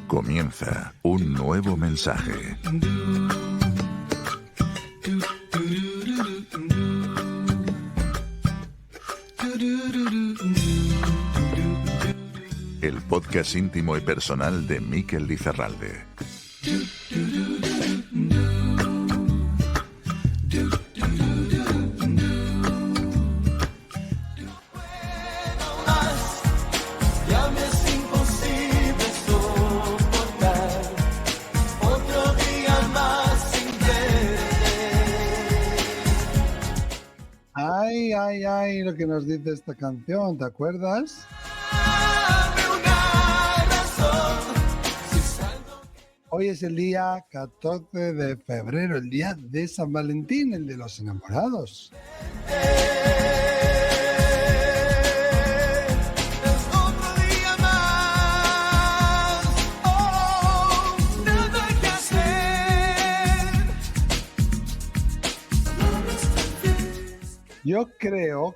Comienza un nuevo mensaje. El podcast íntimo y personal de Mikel Lizarralde. Ay, lo que nos dice esta canción, ¿te acuerdas? Hoy es el día 14 de febrero, el día de San Valentín, el de los enamorados. Yo creo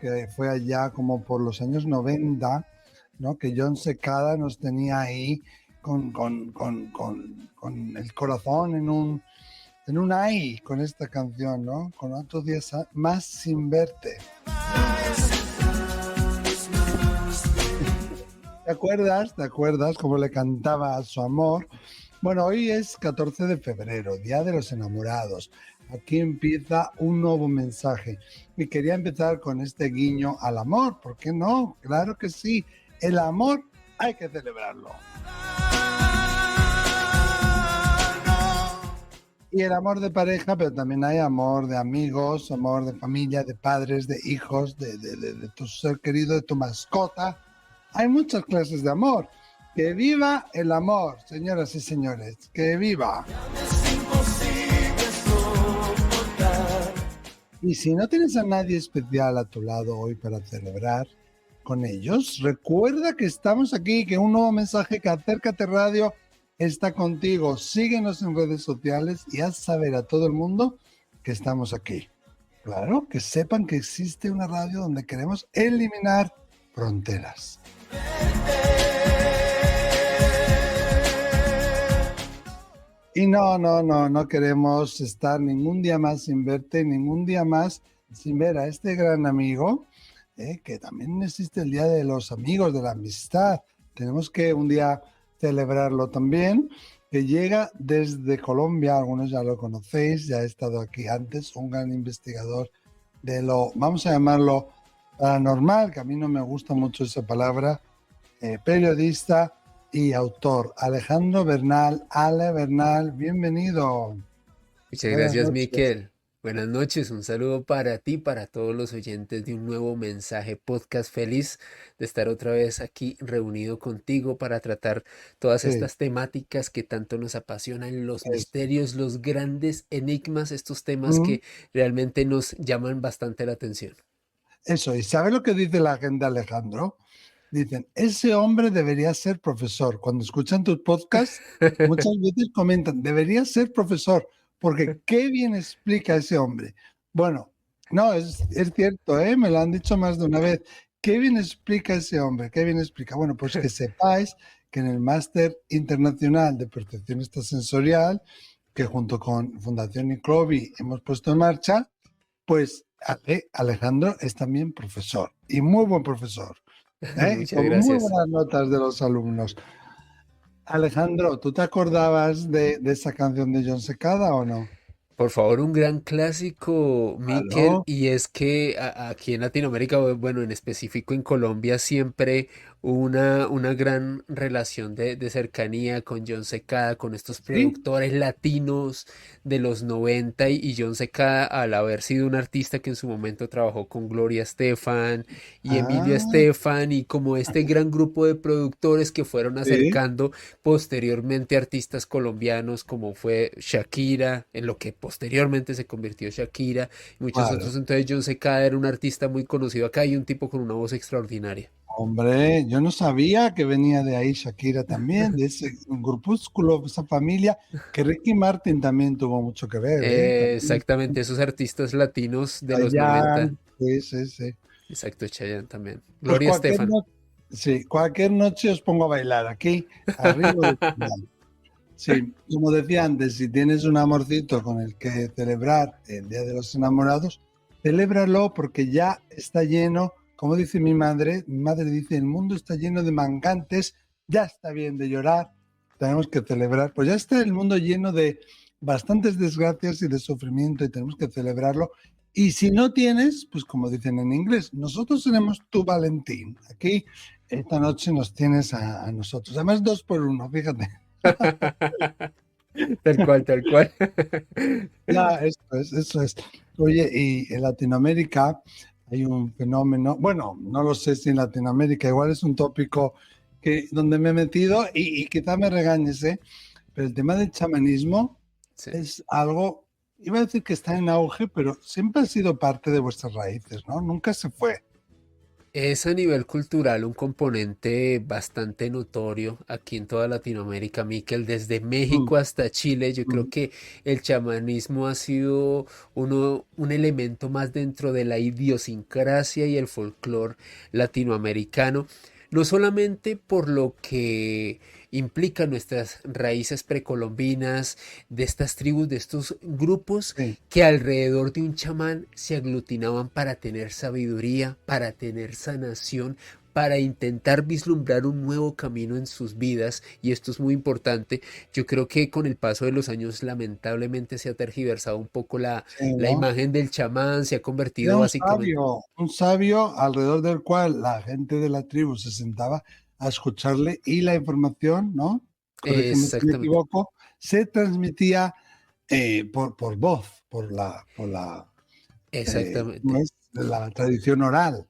que fue allá como por los años 90, ¿no? Que Jon Secada nos tenía ahí con el corazón en un ahí con esta canción, ¿no? Con otros días más sin verte. ¿Te acuerdas cómo le cantaba a su amor? Bueno, hoy es 14 de febrero, Día de los Enamorados. Aquí empieza un nuevo mensaje. Y quería empezar con este guiño al amor. ¿Por qué no? Claro que sí. El amor hay que celebrarlo. Y el amor de pareja, pero también hay amor de amigos, amor de familia, de padres, de hijos, de tu ser querido, de tu mascota. Hay muchas clases de amor. ¡Que viva el amor, señoras y señores! ¡Que viva! Y si no tienes a nadie especial a tu lado hoy para celebrar con ellos, recuerda que estamos aquí, que un nuevo mensaje que Acércate Radio está contigo. Síguenos en redes sociales y haz saber a todo el mundo que estamos aquí. Claro, que sepan que existe una radio donde queremos eliminar fronteras. Y no queremos estar ningún día más sin verte, ningún día más sin ver a este gran amigo, que también existe el Día de los Amigos, de la Amistad. Tenemos que un día celebrarlo también, que llega desde Colombia, algunos ya lo conocéis, ya ha estado aquí antes, un gran investigador de lo, vamos a llamarlo paranormal, que a mí no me gusta mucho esa palabra, periodista y autor, Alejandro Bernal. Ale Bernal, bienvenido. Muchas gracias, Mikel. Buenas noches, un saludo para ti, para todos los oyentes de un nuevo mensaje podcast. Feliz de estar otra vez aquí reunido contigo para tratar todas estas temáticas que tanto nos apasionan, los misterios, los grandes enigmas, estos temas que realmente nos llaman bastante la atención. Eso, ¿y sabe lo que dice la gente, Alejandro? Dicen, ese hombre debería ser profesor. Cuando escuchan tus podcasts, muchas veces comentan, debería ser profesor, porque qué bien explica ese hombre. Bueno, no, es cierto, me lo han dicho más de una vez. Qué bien explica ese hombre, qué bien explica. Bueno, pues que sepáis que en el Máster Internacional de Percepción Extrasensorial, que junto con Fundación Iclovi hemos puesto en marcha, pues Alejandro es también profesor, y muy buen profesor. Muchas Con muy gracias. buenas notas de los alumnos. Alejandro, ¿tú te acordabas de esa canción de Jon Secada o no? Por favor, un gran clásico, Mikel, Claro. y es que aquí en Latinoamérica, bueno, en específico en Colombia, siempre una gran relación de cercanía con Jon Secada, con estos Sí. productores latinos de los 90 y Jon Secada, al haber sido un artista que en su momento trabajó con Gloria Estefan y Emilio Ah, Estefan y como este gran grupo de productores que fueron sí. acercando posteriormente artistas colombianos como fue Shakira, en lo que posteriormente se convirtió Shakira y muchos Claro. otros. Entonces Jon Secada era un artista muy conocido acá y un tipo con una voz extraordinaria. Hombre, yo no sabía que venía de ahí Shakira también, de ese grupúsculo, esa familia, que Ricky Martin también tuvo mucho que ver, también. Exactamente, esos artistas latinos de los Chayanne, 90. Sí, sí, sí. Exacto, Chayanne también. Pues Gloria Estefan. sí, cualquier noche os pongo a bailar aquí, arriba del canal. Sí, como decía antes, si tienes un amorcito con el que celebrar el Día de los Enamorados, celébralo porque ya está lleno, como dice mi madre dice, el mundo está lleno de mangantes, ya está bien de llorar, tenemos que celebrar. Pues ya está el mundo lleno de bastantes desgracias y de sufrimiento y tenemos que celebrarlo. Y si no tienes, pues como dicen en inglés, nosotros tenemos tu Valentín. Aquí esta noche nos tienes a nosotros. Además, 2 por 1, fíjate. Tal cual, tal cual. Ya, eso es. Oye, y en Latinoamérica hay un fenómeno, bueno, no lo sé si en Latinoamérica, igual es un tópico donde me he metido y quizá me regañes, ¿eh? Pero el tema del chamanismo Sí. es algo, iba a decir que está en auge, pero siempre ha sido parte de vuestras raíces, ¿no? Nunca se fue. Es a nivel cultural un componente bastante notorio aquí en toda Latinoamérica, Miquel, desde Mm, México hasta Chile. Yo creo mm, que el chamanismo ha sido un elemento más dentro de la idiosincrasia y el folclore latinoamericano, no solamente por lo que implica nuestras raíces precolombinas, de estas tribus, de estos grupos sí, que alrededor de un chamán se aglutinaban para tener sabiduría, para tener sanación, para intentar vislumbrar un nuevo camino en sus vidas, y esto es muy importante. Yo creo que con el paso de los años lamentablemente se ha tergiversado un poco sí, la ¿no? imagen del chamán, se ha Era convertido básicamente... un sabio alrededor del cual la gente de la tribu se sentaba a escucharle y la información, ¿no? Corrígeme si me Exactamente, equivoco, se transmitía por voz, ¿cómo exactamente. es? La tradición oral.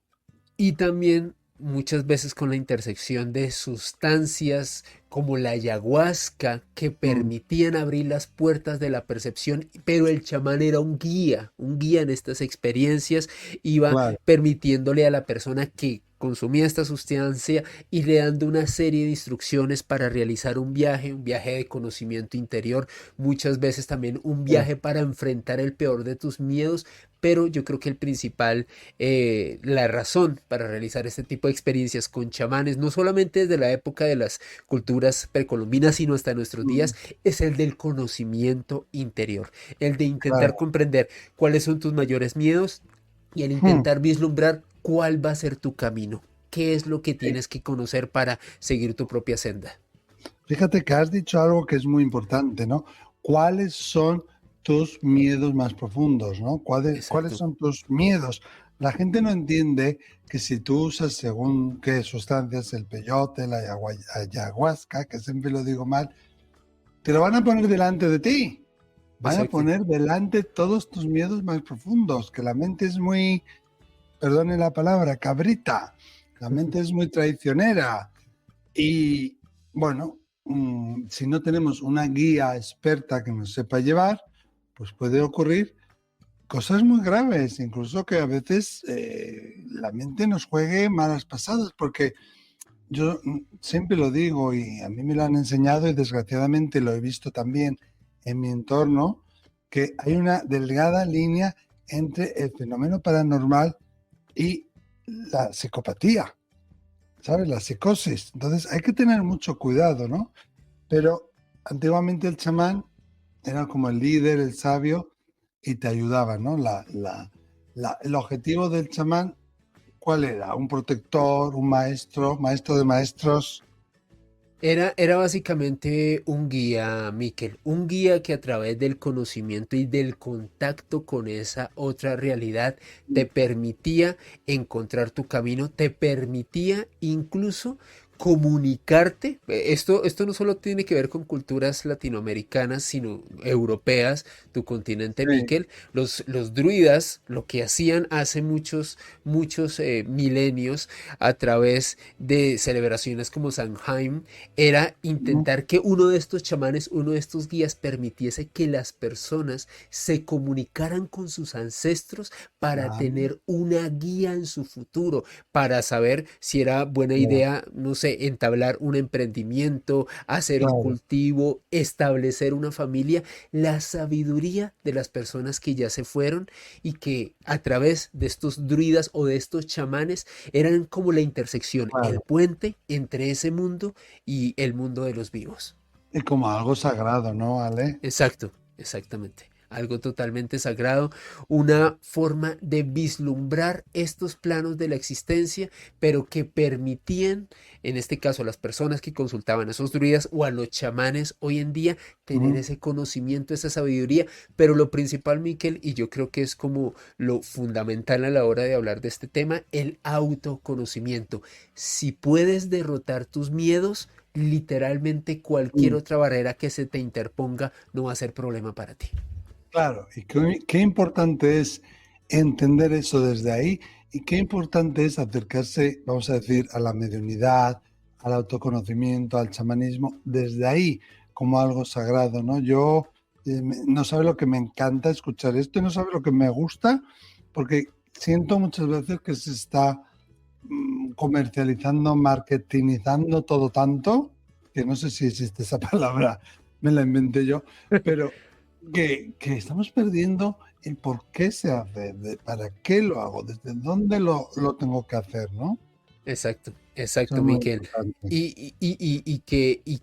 Y también muchas veces con la intersección de sustancias como la ayahuasca que Mm, permitían abrir las puertas de la percepción, pero el chamán era un guía en estas experiencias, iba claro. permitiéndole a la persona que consumía esta sustancia y le dando una serie de instrucciones para realizar un viaje de conocimiento interior, muchas veces también un Sí. viaje para enfrentar el peor de tus miedos, pero yo creo que el principal la razón para realizar este tipo de experiencias con chamanes, no solamente desde la época de las culturas precolombinas, sino hasta nuestros Mm, días, es el del conocimiento interior, el de intentar claro. comprender cuáles son tus mayores miedos y el Mm, intentar vislumbrar cuál va a ser tu camino, qué es lo que sí. tienes que conocer para seguir tu propia senda. Fíjate que has dicho algo que es muy importante, ¿no? ¿Cuáles son tus miedos más profundos, ¿no? ¿Cuáles Exacto, son tus miedos? La gente no entiende que si tú usas según qué sustancias, el peyote, la ayahuasca, que siempre lo digo mal, te lo van a poner delante de ti. Van a exacto. poner delante todos tus miedos más profundos, que la mente es muy, perdone la palabra, cabrita. La mente es muy traicionera. Y bueno, si no tenemos una guía experta que nos sepa llevar, pues puede ocurrir cosas muy graves, incluso que a veces la mente nos juegue malas pasadas, porque yo siempre lo digo y a mí me lo han enseñado y desgraciadamente lo he visto también en mi entorno, que hay una delgada línea entre el fenómeno paranormal y la psicopatía. ¿Sabes? La psicosis. Entonces hay que tener mucho cuidado, ¿no? Pero antiguamente el chamán era como el líder, el sabio, y te ayudaba, ¿no? El objetivo del chamán, ¿cuál era? Un protector, un maestro, maestro de maestros. Era básicamente un guía, Miquel, un guía que a través del conocimiento y del contacto con esa otra realidad te permitía encontrar tu camino, te permitía incluso comunicarte. Esto no solo tiene que ver con culturas latinoamericanas, sino europeas, tu continente, Sí, Miquel. Los druidas lo que hacían hace muchos milenios a través de celebraciones como Samhain era intentar que uno de estos chamanes, uno de estos guías permitiese que las personas se comunicaran con sus ancestros para claro, tener una guía en su futuro, para saber si era buena claro. idea, no sé, sé, entablar un emprendimiento, hacer un Claro. cultivo, establecer una familia, la sabiduría de las personas que ya se fueron y que a través de estos druidas o de estos chamanes eran como la intersección, el Claro. puente entre ese mundo y el mundo de los vivos. Y como algo sagrado, ¿no, Ale? Exacto, exactamente. Algo totalmente sagrado, una forma de vislumbrar estos planos de la existencia, pero que permitían, en este caso, a las personas que consultaban a esos druidas o a los chamanes hoy en día, tener Ujú. ese conocimiento, esa sabiduría. Pero lo principal, Miquel, y yo creo que es como lo fundamental a la hora de hablar de este tema, el autoconocimiento. Si puedes derrotar tus miedos, literalmente cualquier Mm. otra barrera que se te interponga no va a ser problema para ti. Claro, y qué importante es entender eso desde ahí y qué importante es acercarse, vamos a decir, a la mediunidad, al autoconocimiento, al chamanismo, desde ahí como algo sagrado, ¿no? Yo no sabe lo que me encanta escuchar esto y no sabe lo que me gusta, porque siento muchas veces que se está comercializando, marketingizando todo tanto, que no sé si existe esa palabra, me la inventé yo, pero que estamos perdiendo el por qué se hace, para qué lo hago, desde dónde lo tengo que hacer, ¿no? Exacto, Eso exacto, es muy Miquel. importante. Y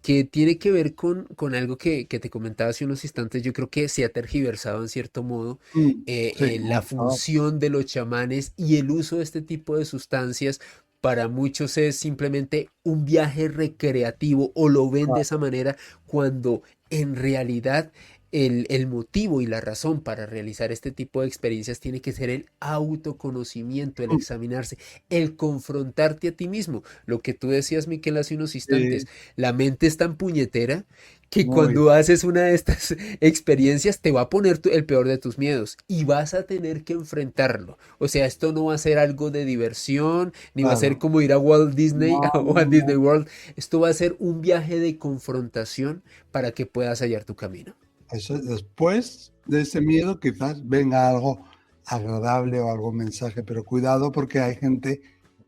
que tiene que ver con algo que te comentaba hace unos instantes, yo creo que se ha tergiversado en cierto modo Sí, la mucho. función de los chamanes y el uso de este tipo de sustancias. Para muchos es simplemente un viaje recreativo o lo ven de esa Claro. manera cuando en realidad el motivo y la razón para realizar este tipo de experiencias tiene que ser el autoconocimiento, el examinarse, el confrontarte a ti mismo. Lo que tú decías, Miquel, hace unos instantes, Sí, la mente es tan puñetera que muy. cuando haces una de estas experiencias te va a poner el peor de tus miedos y vas a tener que enfrentarlo. O sea, esto no va a ser algo de diversión, ni va a ser Claro. como ir a Walt Disney No, o a no, Disney no. World. Esto va a ser un viaje de confrontación para que puedas hallar tu camino. Eso, después de ese miedo quizás venga algo agradable o algún mensaje, pero cuidado porque hay gente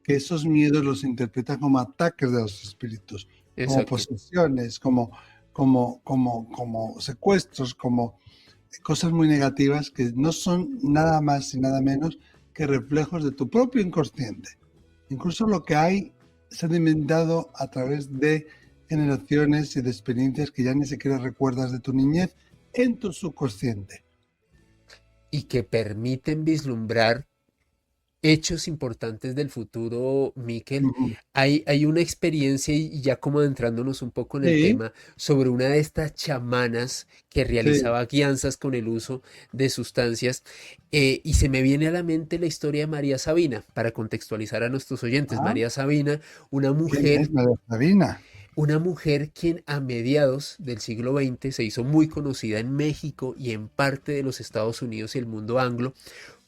que esos miedos los interpreta como ataques de los espíritus, como Exacto. posesiones, como secuestros, como cosas muy negativas que no son nada más y nada menos que reflejos de tu propio inconsciente. Incluso lo que hay sedimentado a través de generaciones y de experiencias que ya ni siquiera recuerdas de tu niñez en tu subconsciente. Y que permiten vislumbrar hechos importantes del futuro, Miquel. Ujú. Hay una experiencia y ya como adentrándonos un poco en el Sí, tema sobre una de estas chamanas que sí. realizaba guianzas con el uso de sustancias y se me viene a la mente la historia de María Sabina para contextualizar a nuestros oyentes. Ah, María Sabina, ¿quién es María Sabina? una mujer quien a mediados del siglo XX se hizo muy conocida en México y en parte de los Estados Unidos y el mundo anglo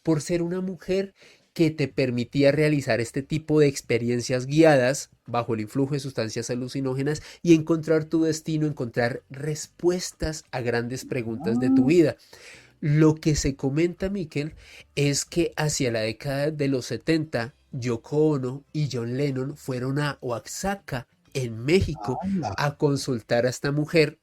por ser una mujer que te permitía realizar este tipo de experiencias guiadas bajo el influjo de sustancias alucinógenas y encontrar tu destino, encontrar respuestas a grandes preguntas de tu Ah, vida. Lo que se comenta, Miquel, es que hacia la década de los 70, Yoko Ono y John Lennon fueron a Oaxaca, en México, anda. a consultar a esta mujer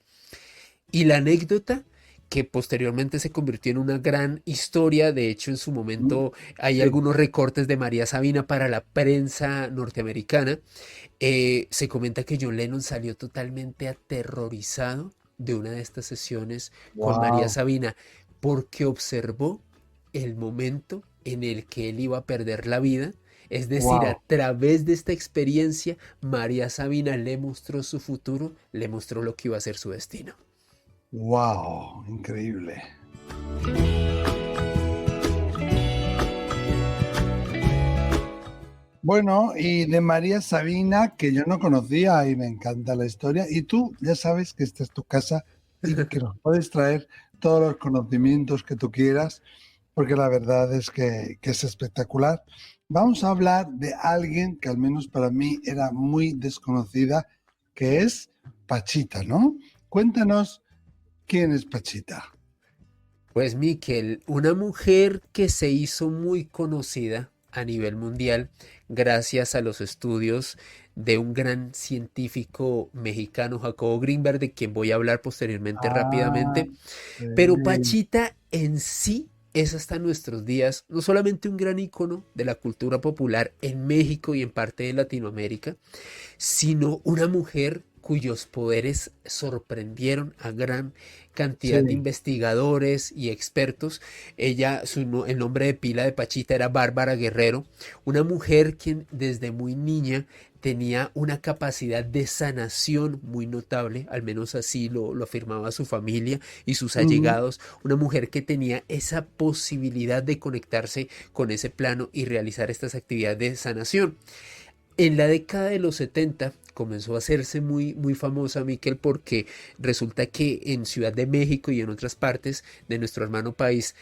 y la anécdota que posteriormente se convirtió en una gran historia, de hecho en su momento hay Sí. algunos recortes de María Sabina para la prensa norteamericana, se comenta que John Lennon salió totalmente aterrorizado de una de estas sesiones con María Wow, Sabina porque observó el momento en el que él iba a perder la vida. Es decir, a wow, través de esta experiencia, María Sabina le mostró su futuro, le mostró lo que iba a ser su destino. wow, increíble. Bueno, y de María Sabina, que yo no conocía y me encanta la historia, y tú ya sabes que esta es tu casa y que nos puedes traer todos los conocimientos que tú quieras, porque la verdad es que es espectacular. Vamos a hablar de alguien que al menos para mí era muy desconocida, que es Pachita, ¿no? Cuéntanos quién es Pachita. Pues Miquel, una mujer que se hizo muy conocida a nivel mundial gracias a los estudios de un gran científico mexicano, Jacobo Grinberg, de quien voy a hablar posteriormente Ah, rápidamente. Pero sí. Pachita en sí es hasta nuestros días no solamente un gran ícono de la cultura popular en México y en parte de Latinoamérica, sino una mujer cuyos poderes sorprendieron a gran cantidad de Sí. investigadores y expertos. El nombre de pila de Pachita era Bárbara Guerrero, una mujer quien desde muy niña tenía una capacidad de sanación muy notable, al menos así lo afirmaba su familia y sus Ujú. allegados, una mujer que tenía esa posibilidad de conectarse con ese plano y realizar estas actividades de sanación. En la década de los 70 comenzó a hacerse muy famosa Miquel porque resulta que en Ciudad de México y en otras partes de nuestro hermano país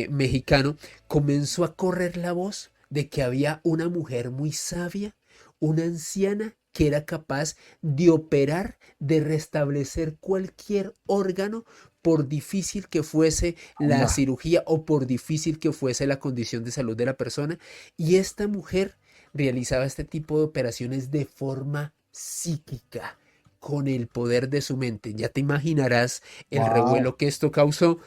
mexicano comenzó a correr la voz de que había una mujer muy sabia, una anciana que era capaz de operar, de restablecer cualquier órgano por difícil que fuese la Anda. cirugía o por difícil que fuese la condición de salud de la persona. Y esta mujer realizaba este tipo de operaciones de forma psíquica, con el poder de su mente. Ya te imaginarás el Wow. revuelo que esto causó.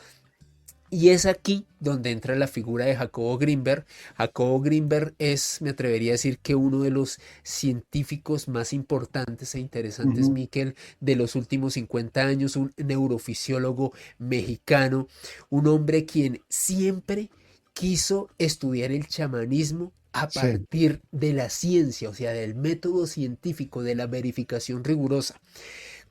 Y es aquí donde entra la figura de Jacobo Grinberg. Jacobo Grinberg es, me atrevería a decir, que uno de los científicos más importantes e interesantes, Ujú. Miquel, de los últimos 50 años, un neurofisiólogo mexicano, un hombre quien siempre quiso estudiar el chamanismo a Sí. partir de la ciencia, o sea, del método científico, de la verificación rigurosa.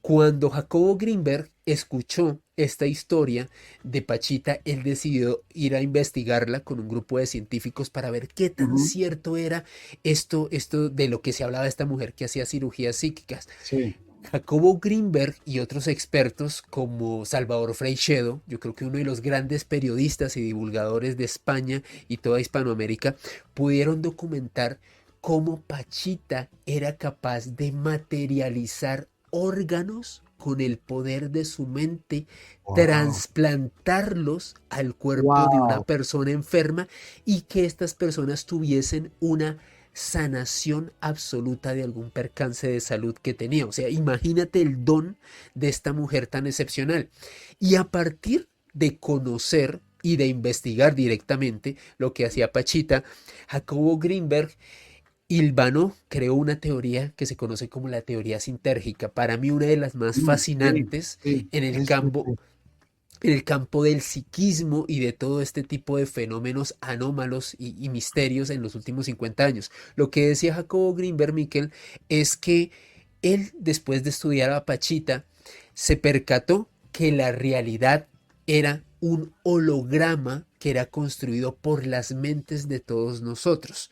Cuando Jacobo Grinberg escuchó esta historia de Pachita, él decidió ir a investigarla con un grupo de científicos para ver qué tan Ujú. cierto era esto de lo que se hablaba de esta mujer que hacía cirugías psíquicas. Sí. Jacobo Grinberg y otros expertos como Salvador Freixedo, yo creo que uno de los grandes periodistas y divulgadores de España y toda Hispanoamérica, pudieron documentar cómo Pachita era capaz de materializar órganos con el poder de su mente, Wow. trasplantarlos al cuerpo de una Wow. persona enferma y que estas personas tuviesen una sanación absoluta de algún percance de salud que tenía. O sea, imagínate el don de esta mujer tan excepcional. Y a partir de conocer y de investigar directamente lo que hacía Pachita, Jacobo Greenberg hilvanó, creó una teoría que se conoce como la teoría sintérgica. Para mí una de las más Sí. fascinantes Sí. en el Sí. Sí. campo Sí. en el campo del psiquismo y de todo este tipo de fenómenos anómalos y misterios en los últimos 50 años. Lo que decía Jacobo Grinberg Miquel es que él, después de estudiar a Pachita, se percató que la realidad era un holograma que era construido por las mentes de todos nosotros.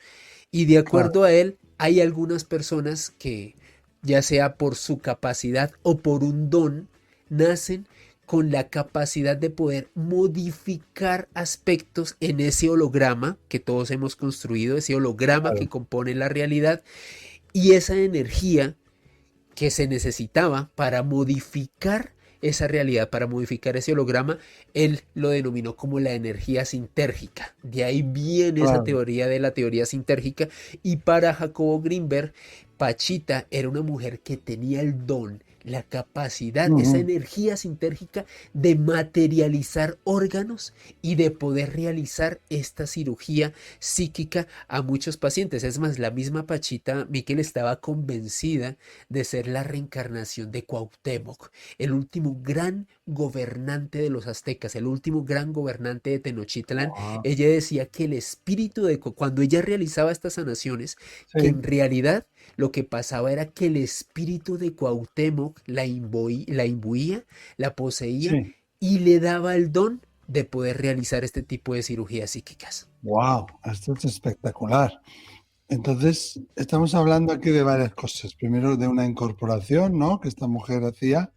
Y de Claro. acuerdo a él, hay algunas personas que, ya sea por su capacidad o por un don, nacen con la capacidad de poder modificar aspectos en ese holograma que todos hemos construido, ese holograma que Claro. compone la realidad, y esa energía que se necesitaba para modificar esa realidad, para modificar ese holograma, él lo denominó como la energía sintérgica. De ahí viene esa Claro. teoría de la teoría sintérgica. Y para Jacobo Greenberg, Pachita era una mujer que tenía el don, la capacidad, esa Ujú. energía sintérgica de materializar órganos y de poder realizar esta cirugía psíquica a muchos pacientes. Es más, la misma Pachita Miquel estaba convencida de ser la reencarnación de Cuauhtémoc, el último gran gobernante de los aztecas, el último gran gobernante de Tenochtitlán. Wow. Ella decía que el espíritu de cuando ella realizaba estas sanaciones, que Sí. en realidad lo que pasaba era que el espíritu de Cuauhtémoc la imbuía, la poseía Sí. y le daba el don de poder realizar este tipo de cirugías psíquicas. Wow. Esto es espectacular. Entonces, estamos hablando aquí de varias cosas. Primero, de una incorporación, ¿no? Que esta mujer hacía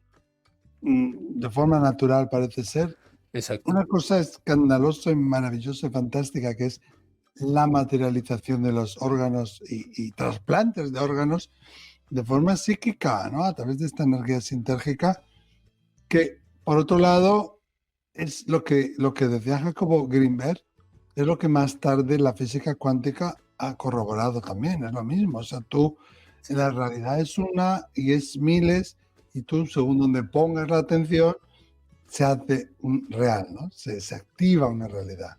de forma natural, parece ser. Exacto. Una cosa escandalosa y maravillosa y fantástica que es la materialización de los órganos y trasplantes de órganos de forma psíquica, ¿no? A través de esta energía sintérgica, que por otro lado es lo que decía Jacobo Greenberg, es lo que más tarde la física cuántica ha corroborado también, es lo mismo. O sea, tú, Sí. la realidad es una y es miles, y tú, según donde pongas la atención, se hace un real, ¿no? Se activa una realidad.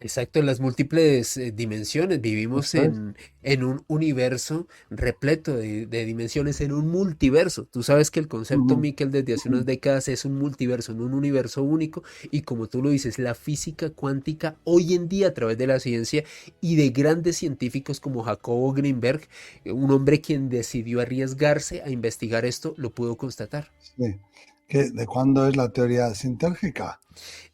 Exacto, en las múltiples dimensiones. Vivimos Eso es. en un universo repleto de dimensiones, en un multiverso. Tú sabes que el concepto, Ujú, Miquel, desde hace unas ujú. décadas es un multiverso, en un universo único. Y como tú lo dices, la física cuántica hoy en día a través de la ciencia y de grandes científicos como Jacobo Greenberg, un hombre quien decidió arriesgarse a investigar esto, lo pudo constatar. Sí. ¿De cuándo es la teoría sintérgica?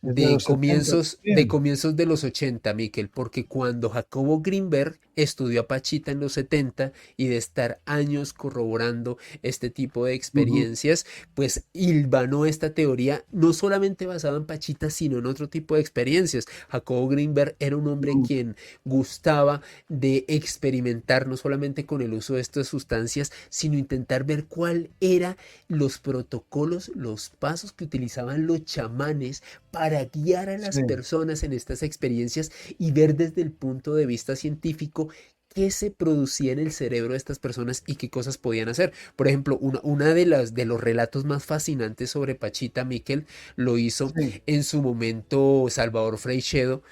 Es de De los 70 comienzos, de también. comienzos de los 80, Miquel, porque cuando Jacobo Greenberg estudió a Pachita en los 70 y de estar años corroborando este tipo de Ujú, experiencias, pues hilvanó esta teoría no solamente basada en Pachita, sino en otro tipo de experiencias. Jacobo Greenberg era un hombre ujú. quien gustaba de experimentar no solamente con el uso de estas sustancias, sino intentar ver cuál era los protocolos, los pasos que utilizaban los chamanes para guiar a las Sí, personas en estas experiencias y ver desde el punto de vista científico qué se producía en el cerebro de estas personas y qué cosas podían hacer. Por ejemplo, una de los relatos más fascinantes sobre Pachita Miquel lo hizo sí. en su momento Salvador Freixedo,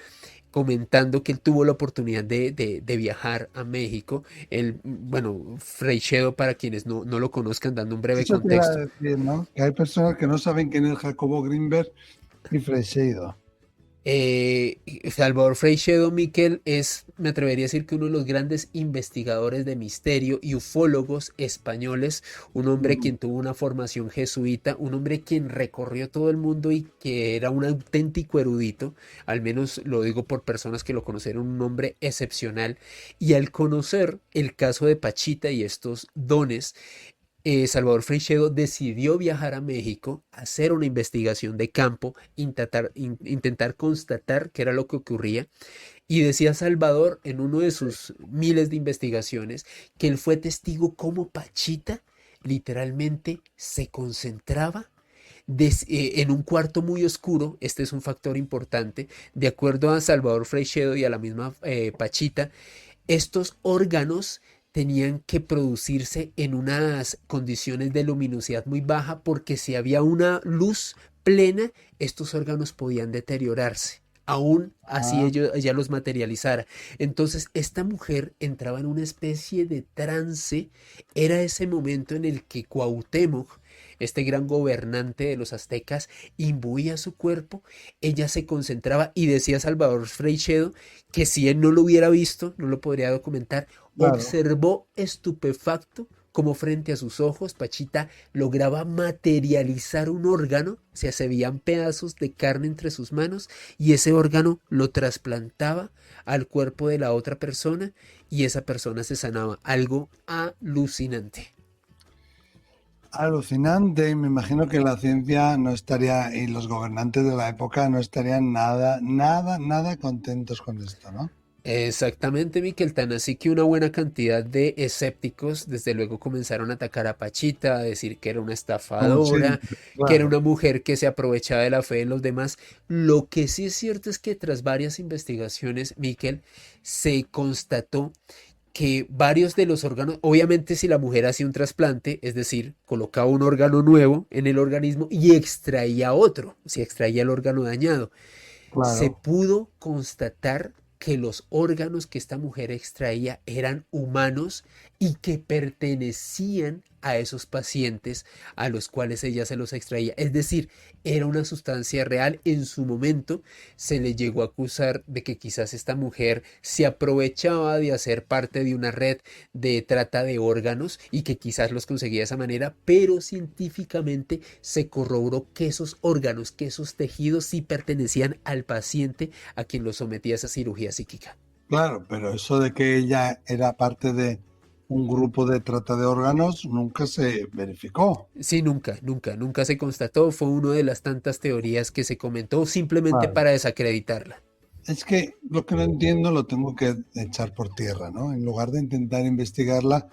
comentando que él tuvo la oportunidad de viajar a México. Él, bueno, Freixedo, para quienes no lo conozcan, dando un breve Eso te iba a contexto, decir, ¿no? Que hay personas que no saben quién es Jacobo Greenberg y Freixedo. Eh, Salvador Freixedo Miquel es, me atrevería a decir que uno de los grandes investigadores de misterio y ufólogos españoles, un hombre Ujú. quien tuvo una formación jesuita, un hombre quien recorrió todo el mundo y que era un auténtico erudito, al menos lo digo por personas que lo conocieron, un hombre excepcional, y al conocer el caso de Pachita y estos dones, Salvador Freixedo decidió viajar a México, hacer una investigación de campo, intentar constatar qué era lo que ocurría. Y decía Salvador en uno de sus miles de investigaciones que él fue testigo como Pachita literalmente se concentraba en un cuarto muy oscuro. Este es un factor importante. De acuerdo a Salvador Freixedo y a la misma Pachita, estos órganos tenían que producirse en unas condiciones de luminosidad muy baja porque si había una luz plena, estos órganos podían deteriorarse. Aún así Ah, ella los materializara. Entonces esta mujer entraba en una especie de trance. Era ese momento en el que Cuauhtémoc, este gran gobernante de los aztecas, imbuía su cuerpo. Ella se concentraba y decía Salvador Freixedo que si él no lo hubiera visto, no lo podría documentar, claro. observó estupefacto como frente a sus ojos Pachita lograba materializar un órgano, o sea, se veían pedazos de carne entre sus manos y ese órgano lo trasplantaba al cuerpo de la otra persona y esa persona se sanaba. Algo alucinante. Alucinante. Y me imagino que la ciencia no estaría, y los gobernantes de la época no estarían nada, nada, nada contentos con esto, ¿no? Exactamente, Miquel, tan así que una buena cantidad de escépticos desde luego comenzaron a atacar a Pachita, a decir que era una Como estafadora, siempre, que era claro. una mujer que se aprovechaba de la fe de los demás. Lo que sí es cierto es que tras varias investigaciones, Miquel, se constató que varios de los órganos, obviamente si la mujer hacía un trasplante, es decir, colocaba un órgano nuevo en el organismo y extraía otro, si extraía el órgano dañado, se Claro. pudo constatar que los órganos que esta mujer extraía eran humanos y que pertenecían a esos pacientes a los cuales ella se los extraía. Es decir, era una sustancia real. En su momento se le llegó a acusar de que quizás esta mujer se aprovechaba de hacer parte de una red de trata de órganos y que quizás los conseguía de esa manera, pero científicamente se corroboró que esos órganos, que esos tejidos sí pertenecían al paciente a quien lo sometía a esa cirugía psíquica. Claro, pero eso de que ella era parte de un grupo de trata de órganos nunca se verificó. Sí, nunca se constató, fue una de las tantas teorías que se comentó simplemente Claro. para desacreditarla. Es que lo que no entiendo lo tengo que echar por tierra, ¿no? En lugar de intentar investigarla,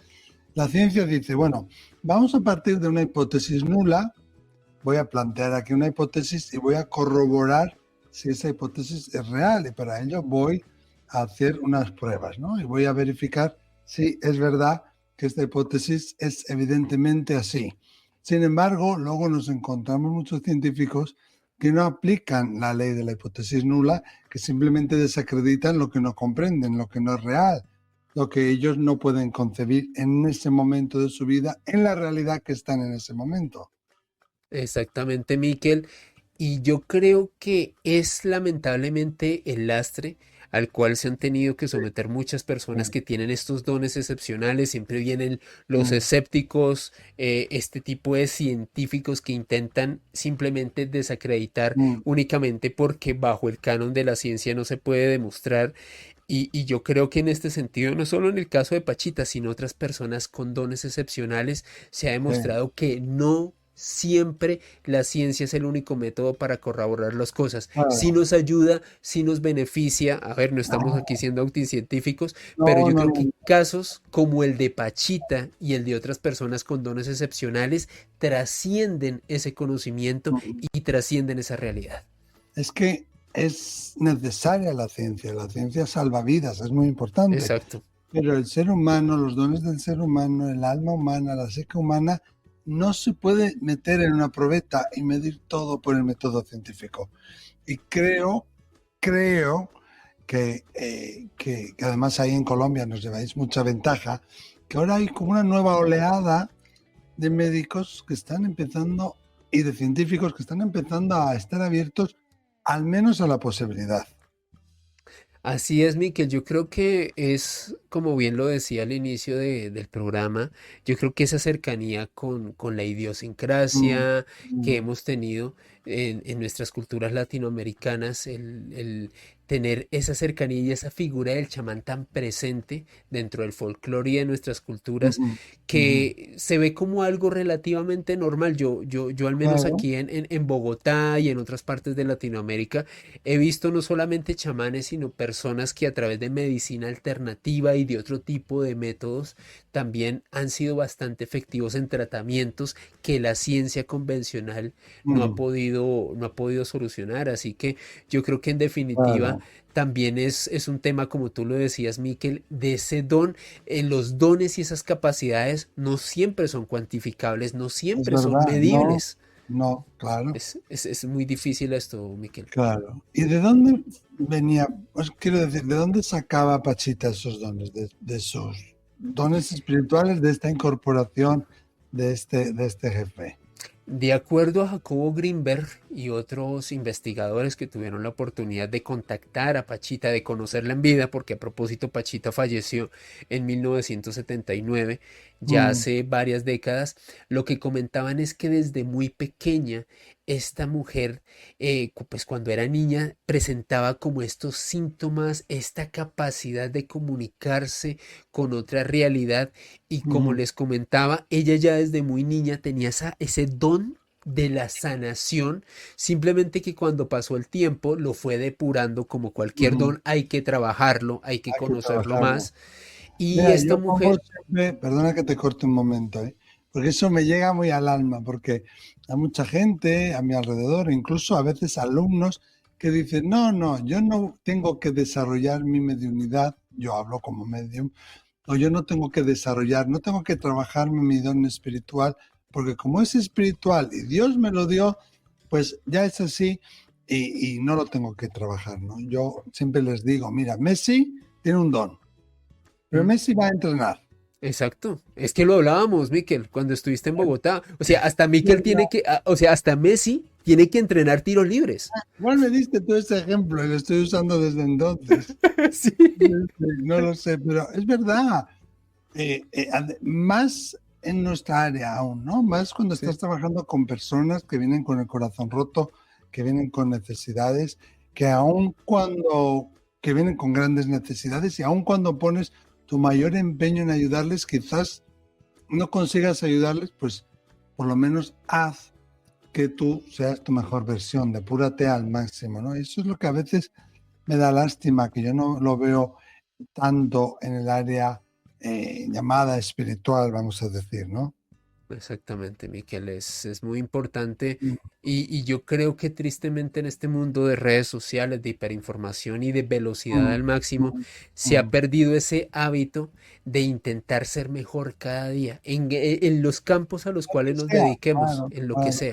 la ciencia dice, bueno, vamos a partir de una hipótesis nula, voy a plantear aquí una hipótesis y voy a corroborar si esa hipótesis es real y para ello voy a hacer unas pruebas, ¿no? Y voy a verificar si es verdad que esta hipótesis es evidentemente así. Sin embargo, luego nos encontramos muchos científicos que no aplican la ley de la hipótesis nula, que simplemente desacreditan lo que no comprenden, lo que no es real, lo que ellos no pueden concebir en ese momento de su vida, en la realidad que están en ese momento. Exactamente, Miquel. Y yo creo que es lamentablemente el lastre al cual se han tenido que someter muchas personas que tienen estos dones excepcionales. Siempre vienen los escépticos, este tipo de científicos que intentan simplemente desacreditar únicamente porque bajo el canon de la ciencia no se puede demostrar. Y yo creo que en este sentido, no solo en el caso de Pachita, sino otras personas con dones excepcionales, se ha demostrado que no siempre la ciencia es el único método para corroborar las cosas. Sí nos ayuda, sí nos beneficia. A ver, no estamos aquí siendo autocientíficos, pero yo creo que casos como el de Pachita y el de otras personas con dones excepcionales trascienden ese conocimiento y trascienden esa realidad. Es que es necesaria la ciencia salva vidas, es muy importante. Exacto. Pero el ser humano, los dones del ser humano, el alma humana, la psique humana, no se puede meter en una probeta y medir todo por el método científico. Y creo que además ahí en Colombia nos lleváis mucha ventaja, que ahora hay como una nueva oleada de médicos que están empezando y de científicos que están empezando a estar abiertos al menos a la posibilidad. Así es, Miquel. Yo creo que es, como bien lo decía al inicio del programa, yo creo que esa cercanía con la idiosincrasia que hemos tenido en nuestras culturas latinoamericanas, el tener esa cercanía y esa figura del chamán tan presente dentro del folclore y de nuestras culturas, que se ve como algo relativamente normal. Yo al menos aquí en Bogotá y en otras partes de Latinoamérica, he visto no solamente chamanes, sino personas que a través de medicina alternativa y de otro tipo de métodos también han sido bastante efectivos en tratamientos que la ciencia convencional no ha podido solucionar. Así que yo creo que en definitiva también es un tema, como tú lo decías, Miquel, de ese don. Los dones y esas capacidades no siempre son cuantificables, no Es siempre son verdad, medibles. no, claro. Es muy difícil esto, Miquel. Claro. ¿Y de dónde venía? Pues quiero decir, ¿de dónde sacaba Pachita esos dones? De sus dones espirituales, de esta incorporación de este jefe. De acuerdo a Jacobo Greenberg y otros investigadores que tuvieron la oportunidad de contactar a Pachita, de conocerla en vida, porque a propósito Pachita falleció en 1979, ya hace varias décadas, lo que comentaban es que desde muy pequeña esta mujer, pues cuando era niña, presentaba como estos síntomas, esta capacidad de comunicarse con otra realidad y como les comentaba, ella ya desde muy niña tenía ese don de la sanación, simplemente que cuando pasó el tiempo lo fue depurando como cualquier don, hay que trabajarlo, hay que Hay que conocerlo trabajarlo. más. Y Mira, esta yo pongo mujer, siempre, perdona que te corte un momento, porque eso me llega muy al alma, porque hay mucha gente a mi alrededor, incluso a veces alumnos, que dicen, no, yo no tengo que desarrollar mi mediunidad, yo hablo como medium, o yo no tengo que desarrollar, no tengo que trabajar mi don espiritual, porque como es espiritual y Dios me lo dio, pues ya es así y no lo tengo que trabajar, ¿no? Yo siempre les digo, mira, Messi tiene un don, pero Messi va a entrenar. exacto, es que lo hablábamos, Miquel, cuando estuviste en Bogotá, o sea, hasta Miquel tiene que, o sea, hasta Messi tiene que entrenar tiros libres. Igual me diste tú ese ejemplo y lo estoy usando desde entonces. Sí. No lo sé, pero es verdad. Más en nuestra área aún, ¿no? Más cuando estás trabajando con personas que vienen con el corazón roto, que vienen con necesidades, que aun cuando, que vienen con grandes necesidades y aun cuando pones tu mayor empeño en ayudarles, quizás no consigas ayudarles, pues por lo menos haz que tú seas tu mejor versión, depúrate al máximo, ¿no? Eso es lo que a veces me da lástima, que yo no lo veo tanto en el área llamada espiritual, vamos a decir, ¿no? Exactamente, Miquel, es muy importante Mm, y yo creo que tristemente en este mundo de redes sociales, de hiperinformación y de velocidad mm, al máximo, mm, se ha mm. perdido ese hábito de intentar ser mejor cada día, en los campos a los Lo que cuales nos sea, dediquemos, claro, claro,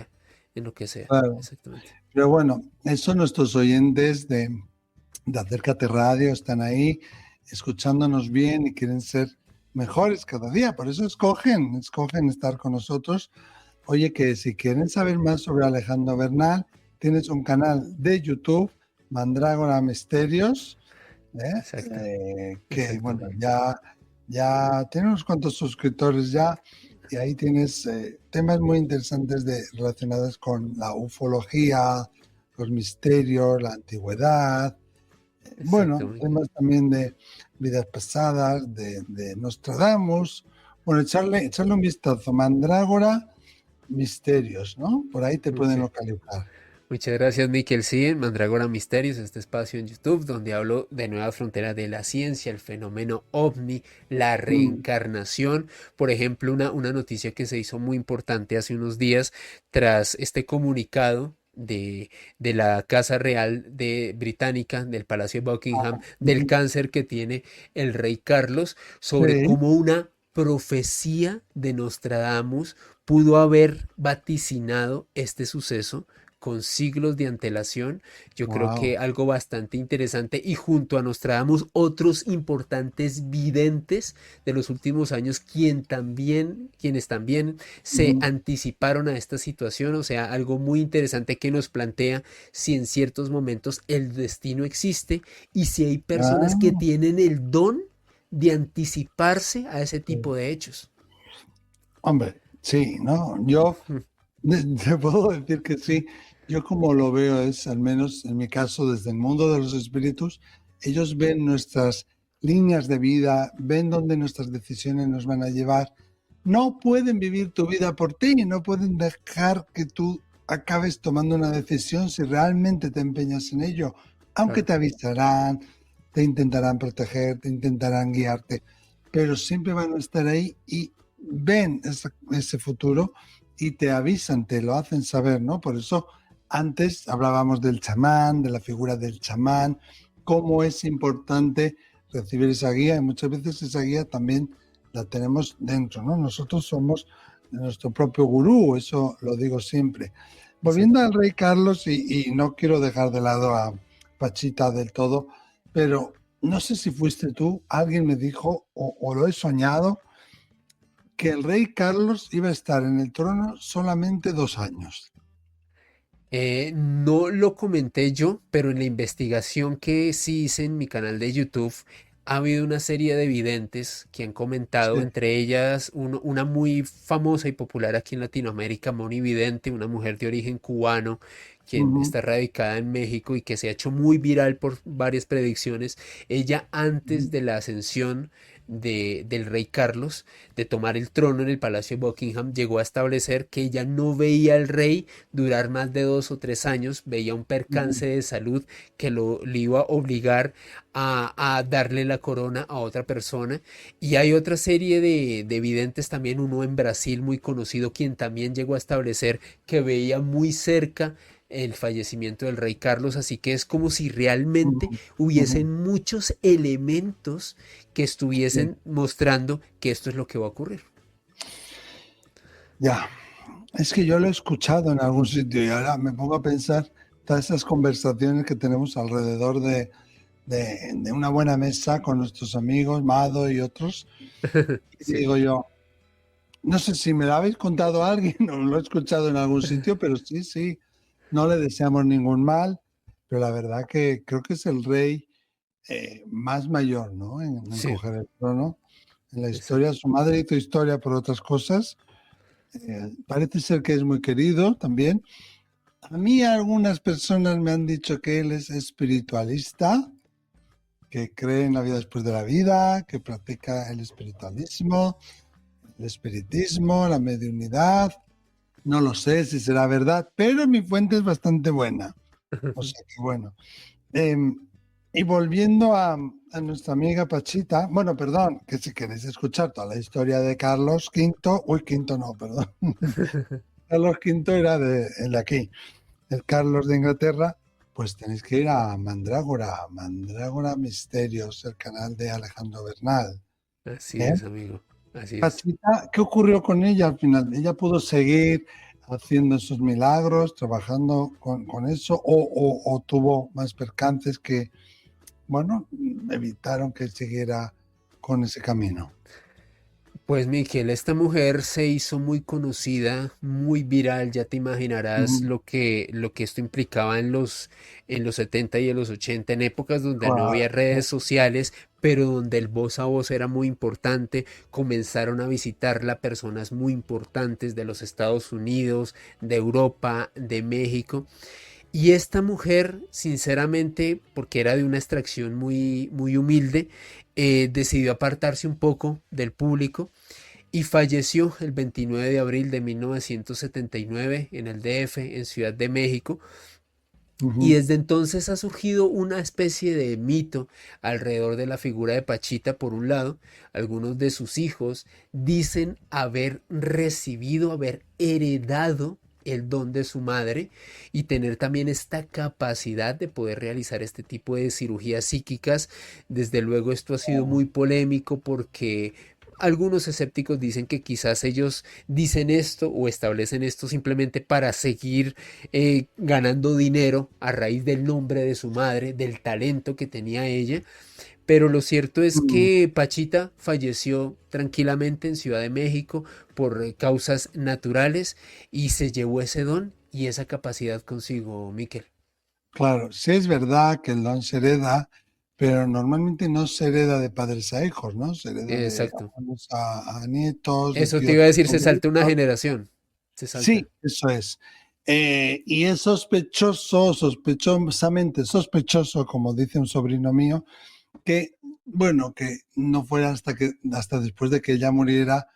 en lo que sea, claro. exactamente. Pero bueno, eso nuestros oyentes de Acércate Radio están ahí escuchándonos bien y quieren ser mejores cada día. Por eso escogen estar con nosotros. Oye, que si quieren saber más sobre Alejandro Bernal, tienes un canal de YouTube, Mandrágora Misterios, Exacto, que bueno, exactamente. ya tiene unos cuantos suscriptores ya, y ahí tienes temas muy interesantes relacionados con la ufología, los misterios, la antigüedad, bueno, Exactamente. temas también de vidas pasadas, de Nostradamus. Bueno, echarle un vistazo, Mandrágora Misterios, ¿no? Por ahí te pueden Ok. localizar. Muchas gracias, Miquel. Sí, en Mandrágora Misterios, este espacio en YouTube donde hablo de nuevas fronteras de la ciencia, el fenómeno ovni, la Mm, reencarnación. Por ejemplo, una noticia que se hizo muy importante hace unos días tras este comunicado de la Casa Real de Británica, del Palacio de Buckingham, del ujú. cáncer que tiene el rey Carlos, sobre Sí, cómo una profecía de Nostradamus pudo haber vaticinado este suceso con siglos de antelación. Yo creo wow. que algo bastante interesante y junto a Nostradamus otros importantes videntes de los últimos años quienes también se Ujú. anticiparon a esta situación, o sea, algo muy interesante que nos plantea si en ciertos momentos el destino existe y si hay personas que Ah, tienen el don de anticiparse a ese sí. tipo de hechos. Hombre, sí, ¿no? Yo te puedo decir que sí. Yo como lo veo es, al menos en mi caso, desde el mundo de los espíritus, ellos ven nuestras líneas de vida, ven dónde nuestras decisiones nos van a llevar. No pueden vivir tu vida por ti, no pueden dejar que tú acabes tomando una decisión si realmente te empeñas en ello, aunque Claro. te avisarán, te intentarán proteger, te intentarán guiarte, pero siempre van a estar ahí y ven ese futuro y te avisan, te lo hacen saber, ¿no? Por eso antes hablábamos del chamán, de la figura del chamán, cómo es importante recibir esa guía y muchas veces esa guía también la tenemos dentro, ¿no? Nosotros somos nuestro propio gurú, eso lo digo siempre. Volviendo Exacto. al rey Carlos, y no quiero dejar de lado a Pachita del todo, pero no sé si fuiste tú, alguien me dijo, o lo he soñado, que el rey Carlos iba a estar en el trono solamente 2 años. No lo comenté yo, pero en la investigación que sí hice en mi canal de YouTube, ha habido una serie de videntes que han comentado, Sí. entre ellas una muy famosa y popular aquí en Latinoamérica, Moni Vidente, una mujer de origen cubano, quien Ujú, está radicada en México y que se ha hecho muy viral por varias predicciones. Ella ujú, antes de la ascensión del rey Carlos, de tomar el trono en el Palacio de Buckingham, llegó a establecer que ella no veía al rey durar más de 2 o 3 años, veía un ujú. percance de salud que le iba a obligar a darle la corona a otra persona. Y hay otra serie de videntes también, uno en Brasil muy conocido, quien también llegó a establecer que veía muy cerca el fallecimiento del rey Carlos, así que es como si realmente Ujú, ujú. hubiesen muchos elementos que Sí, estuviesen mostrando que esto es lo que va a ocurrir. ya. Es que yo lo he escuchado en algún sitio y ahora me pongo a pensar todas esas conversaciones que tenemos alrededor de una buena mesa con nuestros amigos, Mado y otros. Y Sí, digo yo, no sé si me lo habéis contado a alguien o lo he escuchado en algún sitio, pero sí, sí, no le deseamos ningún mal, pero la verdad que creo que es el rey más mayor, ¿no? En sí, coger el trono. En la historia, exacto. su madre hizo historia por otras cosas. Parece ser que es muy querido también. A mí algunas personas me han dicho que él es espiritualista, que cree en la vida después de la vida, que practica el espiritualismo, el espiritismo, la mediunidad. No lo sé si será verdad, pero mi fuente es bastante buena. O sea que bueno. Y volviendo a nuestra amiga Pachita, bueno, perdón, que si queréis escuchar toda la historia de Carlos V, uy, Quinto no, perdón. Carlos V era el de aquí, el Carlos de Inglaterra, pues tenéis que ir a Mandrágora, Mandrágora Misterios, el canal de Alejandro Bernal. Así ¿Eh? es, amigo. Así es. Pachita, ¿qué ocurrió con ella al final? ¿Ella pudo seguir haciendo esos milagros, trabajando con eso, o tuvo más percances que, bueno, evitaron que siguiera con ese camino? Pues Miquel, esta mujer se hizo muy conocida, muy viral, ya te imaginarás Ujú. lo que esto implicaba en los 70 y en los 80, en épocas donde no había Claro, redes sociales, pero donde el voz a voz era muy importante. Comenzaron a visitarla personas muy importantes de los Estados Unidos, de Europa, de México. Y esta mujer, sinceramente, porque era de una extracción muy, muy humilde, decidió apartarse un poco del público y falleció el 29 de abril de 1979 en el DF, en Ciudad de México. Y ujú. desde entonces ha surgido una especie de mito alrededor de la figura de Pachita. Por un lado, algunos de sus hijos dicen haber recibido, haber heredado el don de su madre y tener también esta capacidad de poder realizar este tipo de cirugías psíquicas. Desde luego esto ha sido muy polémico porque algunos escépticos dicen que quizás ellos dicen esto o establecen esto simplemente para seguir ganando dinero a raíz del nombre de su madre, del talento que tenía ella. Pero lo cierto es Mm. que Pachita falleció tranquilamente en Ciudad de México por causas naturales y se llevó ese don y esa capacidad consigo, Miquel. Claro, sí es verdad que el don se hereda, pero normalmente no se hereda de padres a hijos, ¿no? Se hereda de Exacto. abuelos a nietos, de Eso te tíos iba a a decir, se salta una sobrinos. generación. Se Sí, salta. eso es. Y es sospechoso, sospechosamente sospechoso, como dice un sobrino mío, que, bueno, que no fuera hasta después de que ella muriera,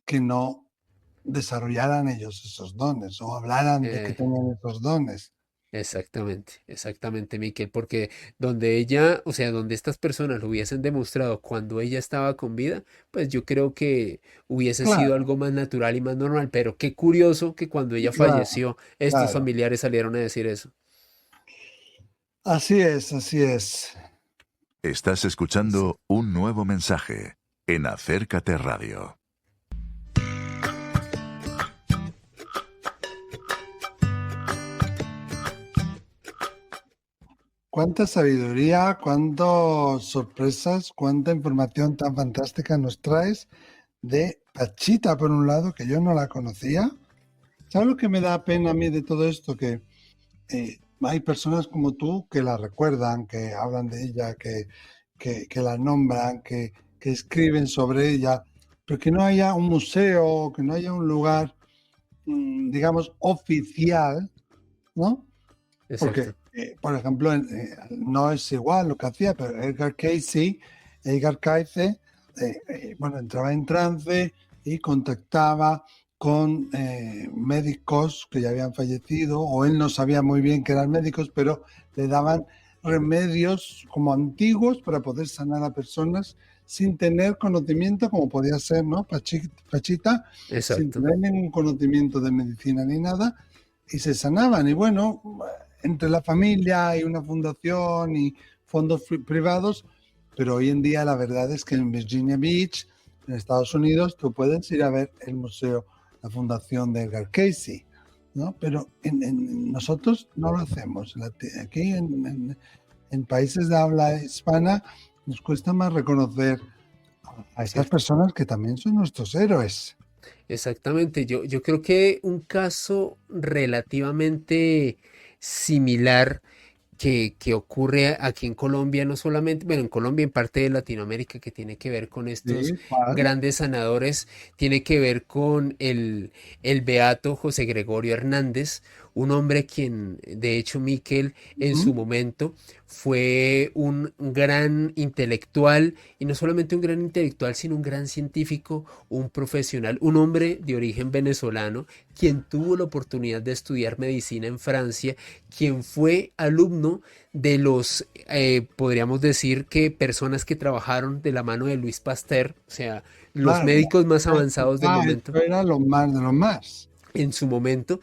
que no desarrollaran ellos esos dones o hablaran de que Eh, tenían esos dones. Exactamente, exactamente, Miquel, porque donde ella, o sea, donde estas personas lo hubiesen demostrado cuando ella estaba con vida, pues yo creo que hubiese sido Claro, algo más natural y más normal, pero qué curioso que cuando ella claro, falleció, estos claro. familiares salieron a decir eso. Así es, así es. Estás escuchando un nuevo mensaje en Acércate Radio. Cuánta sabiduría, cuántas sorpresas, cuánta información tan fantástica nos traes de Pachita, por un lado, que yo no la conocía. ¿Sabes lo que me da pena a mí de todo esto? Que hay personas como tú que la recuerdan, que hablan de ella, que la nombran, que escriben sobre ella, pero que no haya un museo, que no haya un lugar, digamos, oficial, ¿no? Porque, Exacto. por ejemplo, no es igual lo que hacía, pero Edgar Cayce, bueno, entraba en trance y contactaba con médicos que ya habían fallecido, o él no sabía muy bien que eran médicos, pero le daban remedios como antiguos para poder sanar a personas sin tener conocimiento, como podía ser, ¿no? Pachita, sin Exacto. tener ningún conocimiento de medicina ni nada, y se sanaban. Y bueno, entre la familia hay una fundación y fondos privados, pero hoy en día la verdad es que en Virginia Beach, en Estados Unidos, tú puedes ir a ver el museo, la fundación de Edgar Cayce, ¿no? Pero nosotros no lo hacemos. Aquí en países de habla hispana nos cuesta más reconocer a estas Cierto. personas que también son nuestros héroes. Exactamente, yo creo que un caso relativamente similar que ocurre aquí en Colombia, no solamente, bueno, en Colombia, en parte de Latinoamérica, que tiene que ver con estos Sí, ¿cuál? grandes sanadores, tiene que ver con el beato José Gregorio Hernández, un hombre quien, de hecho, Miquel, en su Ujú. momento fue un gran intelectual, y no solamente un gran intelectual, sino un gran científico, un profesional, un hombre de origen venezolano, quien tuvo la oportunidad de estudiar medicina en Francia, quien fue alumno de los, podríamos decir que personas que trabajaron de la mano de Luis Pasteur, o sea, los Claro, médicos más avanzados del esto momento era lo más de lo más. en su momento,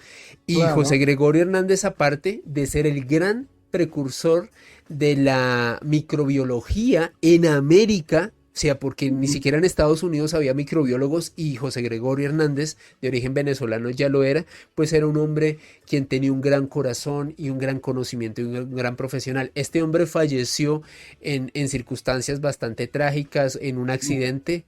y José Claro. Gregorio Hernández, aparte de ser el gran precursor de la microbiología en América, o sea, porque ni Ujú. siquiera en Estados Unidos había microbiólogos, y José Gregorio Hernández, de origen venezolano, ya lo era, pues era un hombre quien tenía un gran corazón y un gran conocimiento y un gran profesional. Este hombre falleció en circunstancias bastante trágicas, en un accidente,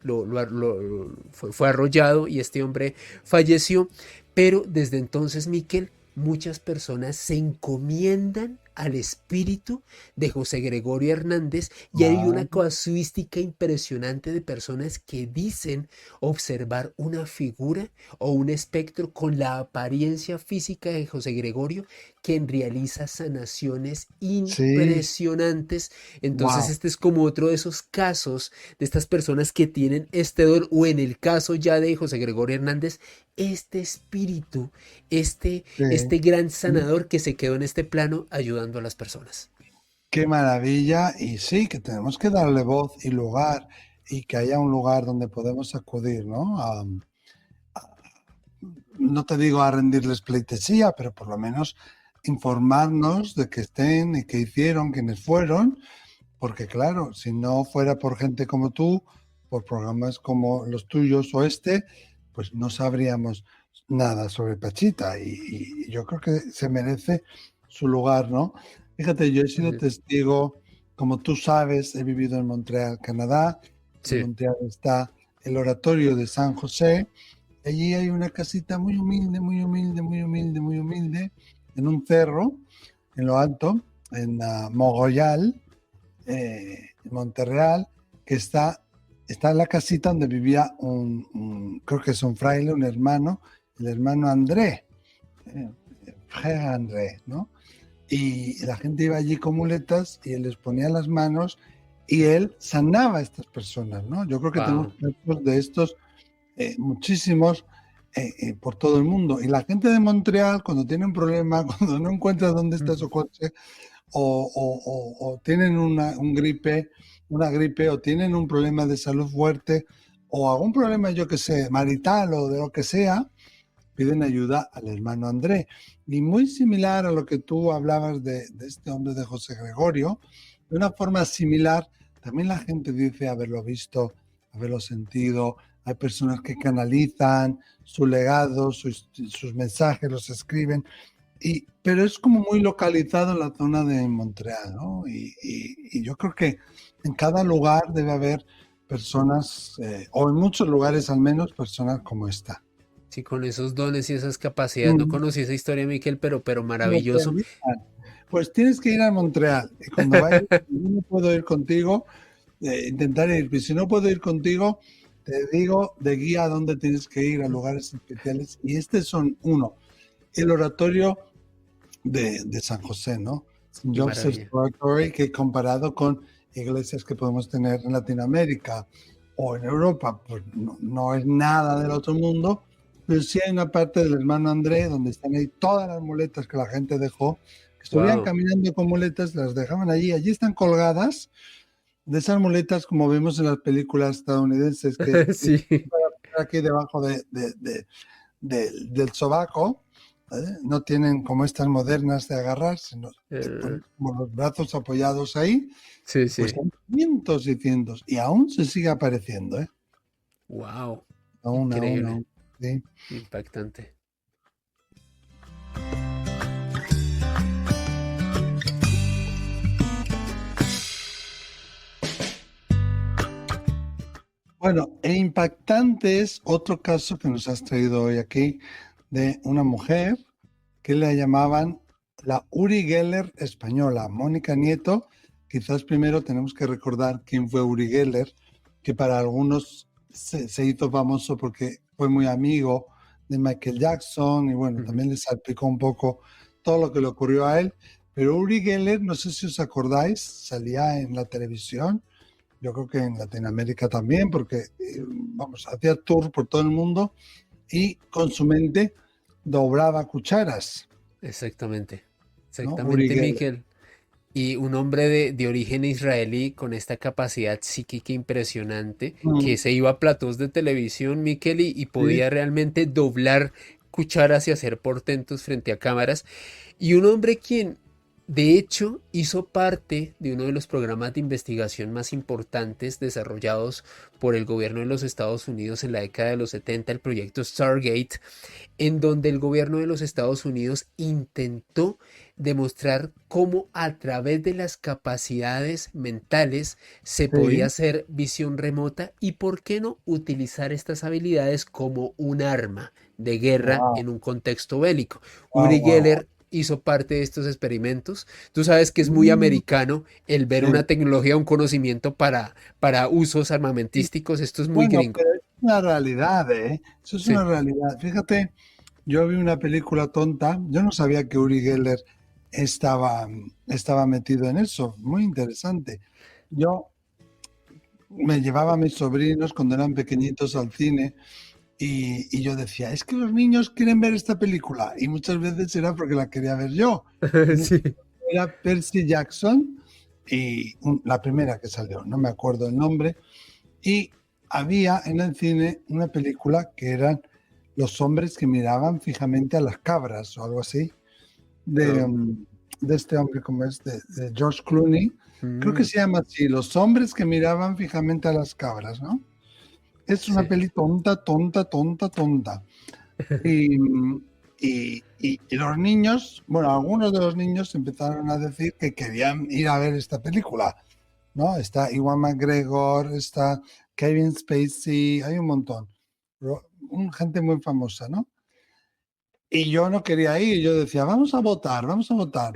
fue arrollado, y este hombre falleció, pero desde entonces, Miquel, muchas personas se encomiendan al espíritu de José Gregorio Hernández, y hay una Ah, casuística impresionante de personas que dicen observar una figura o un espectro con la apariencia física de José Gregorio, quien realiza sanaciones sí, impresionantes. Entonces wow. este es como otro de esos casos de estas personas que tienen este don, o en el caso ya de José Gregorio Hernández, este espíritu, este gran sanador que se quedó en este plano ayudando a las personas. Qué maravilla. Y sí, que tenemos que darle voz y lugar y que haya un lugar donde podemos acudir, ¿no? No te digo a rendirles pleitesía, pero por lo menos informarnos de que estén y qué hicieron, quiénes fueron, porque claro, si no fuera por gente como tú, por programas como los tuyos o este, pues no sabríamos nada sobre Pachita y yo creo que se merece su lugar, ¿no? Fíjate, yo he sido Ujú. testigo, como tú sabes, he vivido en Montreal, Canadá. En Sí, Montreal está el Oratorio de San José. Allí hay una casita muy humilde, muy humilde, muy humilde, muy humilde, en un cerro, en lo alto, en Mogollal, en Montreal, que está en la casita donde vivía creo que es un fraile, un hermano, el hermano André, eh, Frère André, ¿no? Y la gente iba allí con muletas y él les ponía las manos y él sanaba a estas personas, ¿no? Yo creo que tenemos wow. casos de estos muchísimos por todo el mundo. Y la gente de Montreal, cuando tiene un problema, cuando no encuentra dónde está su coche, o tienen una gripe, o tienen un problema de salud fuerte, o algún problema, yo que sé, marital o de lo que sea, piden ayuda al hermano André. Y muy similar a lo que tú hablabas de este hombre de José Gregorio, de una forma similar, también la gente dice haberlo visto, haberlo sentido. Hay personas que canalizan su legado, sus mensajes, los escriben, pero es como muy localizado en la zona de Montreal, ¿no? Y yo creo que en cada lugar debe haber personas, o en muchos lugares al menos, personas como esta. Sí, con esos dones y esas capacidades. No Mm. conocí esa historia, Miquel, pero No te maravilloso. invitan. Pues tienes que ir a Montreal. Y cuando vayas, yo no puedo ir contigo, intentar ir. Pero si no puedo ir contigo, te digo de guía a dónde tienes que ir, a lugares especiales. Y estos son uno, el oratorio de San José, ¿no? St. Qué Joseph's maravilla. Oratory, que comparado con iglesias que podemos tener en Latinoamérica o en Europa, pues no es nada del otro mundo, pero sí hay una parte del hermano André donde están ahí todas las muletas que la gente dejó, que estuvieran Wow. caminando con muletas, las dejaban allí están colgadas, de esas muletas como vemos en las películas estadounidenses, que Sí. aquí debajo del sobaco, no tienen como estas modernas de agarrar, sino te Eh, ponen como los brazos apoyados ahí, sí, pues sí. son cientos y cientos, y aún se sigue apareciendo, ¿eh? Wow. Increíble. Aún, sí. Impactante. Bueno, e impactante es otro caso que nos has traído hoy aquí de una mujer que la llamaban la Uri Geller española, Mónica Nieto. Quizás primero tenemos que recordar quién fue Uri Geller, que para algunos se hizo famoso porque fue muy amigo de Michael Jackson y bueno, también le salpicó un poco todo lo que le ocurrió a él. Pero Uri Geller, no sé si os acordáis, salía en la televisión, yo creo que en Latinoamérica también, porque vamos, hacía tour por todo el mundo y con su mente doblaba cucharas, Exactamente, ¿no? Uri exactamente, Geller. Miquel. Y un hombre de origen israelí con esta capacidad psíquica impresionante que se iba a platós de televisión, Miquel, y Sí, podía realmente doblar cucharas y hacer portentos frente a cámaras. Y un hombre quien, de hecho, hizo parte de uno de los programas de investigación más importantes desarrollados por el gobierno de los Estados Unidos en la década de los 70, el proyecto Stargate, en donde el gobierno de los Estados Unidos intentó demostrar cómo a través de las capacidades mentales se podía sí. hacer visión remota y por qué no utilizar estas habilidades como un arma de guerra Wow, en un contexto bélico. wow, Uri wow. Geller hizo parte de estos experimentos. Tú sabes que es muy Mm, americano el ver sí. una tecnología, un conocimiento para usos armamentísticos. Esto es muy Bueno, gringo. pero es una realidad, ¿eh? Eso es una Sí. realidad. Fíjate, yo vi una película tonta, yo no sabía que Uri Geller estaba metido en eso, muy interesante. Yo me llevaba a mis sobrinos cuando eran pequeñitos al cine y yo decía, es que los niños quieren ver esta película y muchas veces era porque la quería ver yo. Sí. Era Percy Jackson y la primera que salió, no me acuerdo el nombre, y había en el cine una película que eran los hombres que miraban fijamente a las cabras o algo así, de, Oh. mm, de este hombre como es, de George Clooney. Creo que Mm, se llama así, los hombres que miraban fijamente a las cabras, ¿no? Es una sí. peli tonta, tonta, tonta, tonta. Y, y los niños, bueno, algunos de los niños empezaron a decir que querían ir a ver esta película, ¿no? Está Iwan McGregor, está Kevin Spacey, hay un montón, gente muy famosa, ¿no? Y yo no quería ir, yo decía, vamos a votar,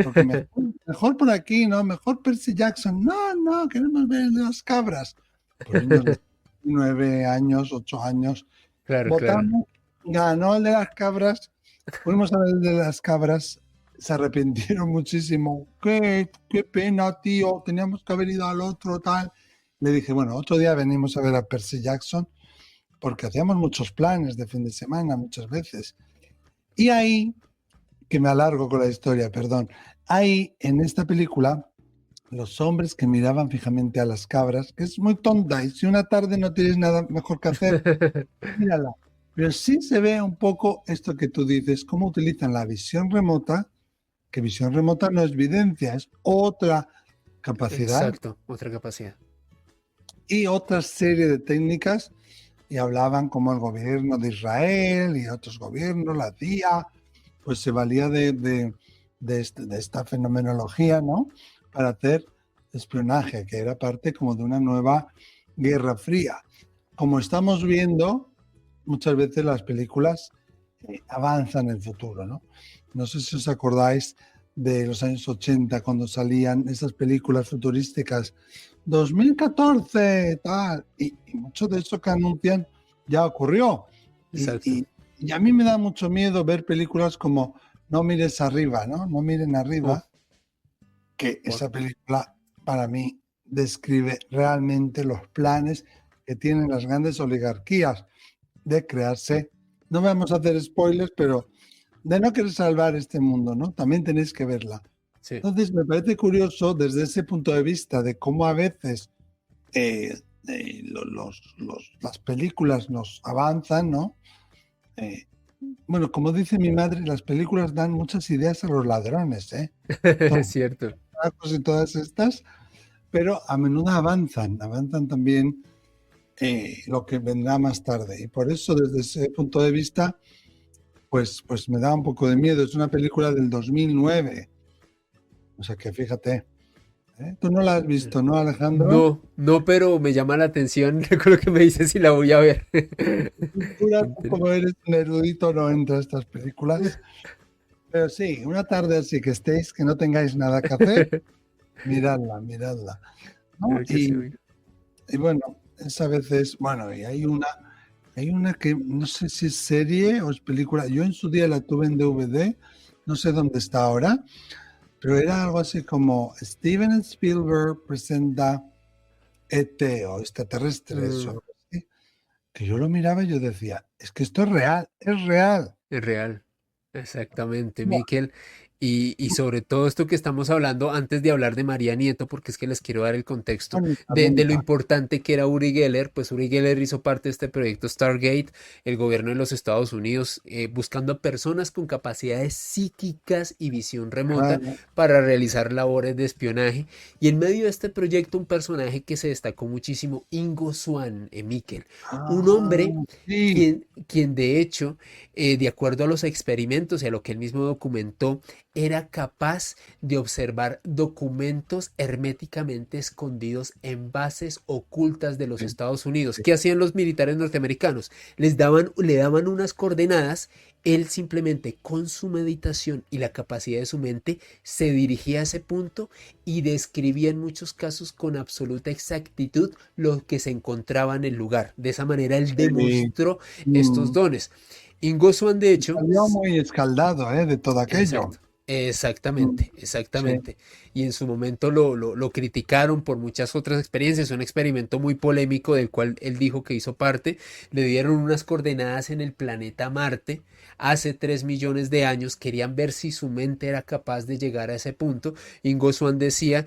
porque mejor por aquí, ¿no? Mejor Percy Jackson. No, no, queremos ver el de las cabras. Pues niños de 9 años, 8 años, Claro, claro. votamos, ganó el de las cabras, fuimos a ver el de las cabras, se arrepintieron muchísimo. Qué pena, tío, teníamos que haber ido al otro, tal. Le dije, bueno, otro día venimos a ver a Percy Jackson, porque hacíamos muchos planes de fin de semana, muchas veces. Y ahí, que me alargo con la historia, perdón, ahí en esta película, los hombres que miraban fijamente a las cabras, que es muy tonta, y si una tarde no tienes nada mejor que hacer, mírala. Pero sí se ve un poco esto que tú dices, cómo utilizan la visión remota, que visión remota no es videncia, es otra capacidad Exacto, otra capacidad. y otra serie de técnicas. Y hablaban como el gobierno de Israel y otros gobiernos, la CIA, pues se valía de esta fenomenología, ¿no? Para hacer espionaje, que era parte como de una nueva guerra fría. Como estamos viendo, muchas veces las películas avanzan el futuro, ¿no? No sé si os acordáis de los años 80 cuando salían esas películas futurísticas 2014, tal, y mucho de eso que anuncian ya ocurrió. Y, Exacto. y a mí me da mucho miedo ver películas como No mires arriba, ¿no? No miren Oh, arriba, que oh, esa película para mí describe realmente los planes que tienen las grandes oligarquías de crearse, no vamos a hacer spoilers, pero de no querer salvar este mundo, ¿no? También tenéis que verla. sí. Entonces, me parece curioso desde ese punto de vista de cómo a veces las películas nos avanzan, ¿no? Eh, bueno, como dice mi madre, las películas dan muchas ideas a los ladrones, ¿eh? Es Todos cierto. y todas estas, pero a menudo avanzan también lo que vendrá más tarde. Y por eso, desde ese punto de vista, pues me da un poco de miedo. Es una película del 2009, o sea que fíjate, ¿eh? Tú no la has visto, ¿no, Alejandro? No, no, pero me llama la atención con lo que me dices y la voy a ver. Tú como eres un erudito no entra a estas películas, pero sí, una tarde así que estéis, que no tengáis nada que hacer, miradla, miradla, ¿no? Creo que sí, amigo. Y bueno, es a veces, bueno, y hay una Hay una que no sé si es serie o es película. Yo en su día la tuve en DVD, no sé dónde está ahora, pero era algo así como Steven Spielberg presenta ET o extraterrestres o Mm, algo así. Que yo lo miraba y yo decía, es que esto es real, es real. es real, exactamente, Buah, Miquel. Y sobre todo esto que estamos hablando, antes de hablar de María Nieto, porque es que les quiero dar el contexto Mónica, de lo Mónica. importante que era Uri Geller, pues Uri Geller hizo parte de este proyecto Stargate, el gobierno de los Estados Unidos, buscando a personas con capacidades psíquicas y visión remota Claro. para realizar labores de espionaje. Y en medio de este proyecto, un personaje que se destacó muchísimo, Ingo Swann, Miquel, un Ah, hombre sí, quien de hecho, de acuerdo a los experimentos y a lo que él mismo documentó, era capaz de observar documentos herméticamente escondidos en bases ocultas de los sí, Estados Unidos. sí. ¿Qué hacían los militares norteamericanos? Le daban unas coordenadas, él simplemente con su meditación y la capacidad de su mente se dirigía a ese punto y describía en muchos casos con absoluta exactitud lo que se encontraba en el lugar. De esa manera él Sí. demostró estos Mm. dones. Ingo Swann, de Y hecho, salió muy escaldado, de todo aquello. exacto, Mm. exactamente, Sí, exactamente. Y en su momento lo criticaron por muchas otras experiencias, un experimento muy polémico del cual él dijo que hizo parte. Le dieron unas coordenadas en el planeta Marte hace 3 millones de años, querían ver si su mente era capaz de llegar a ese punto. Ingo Swann decía,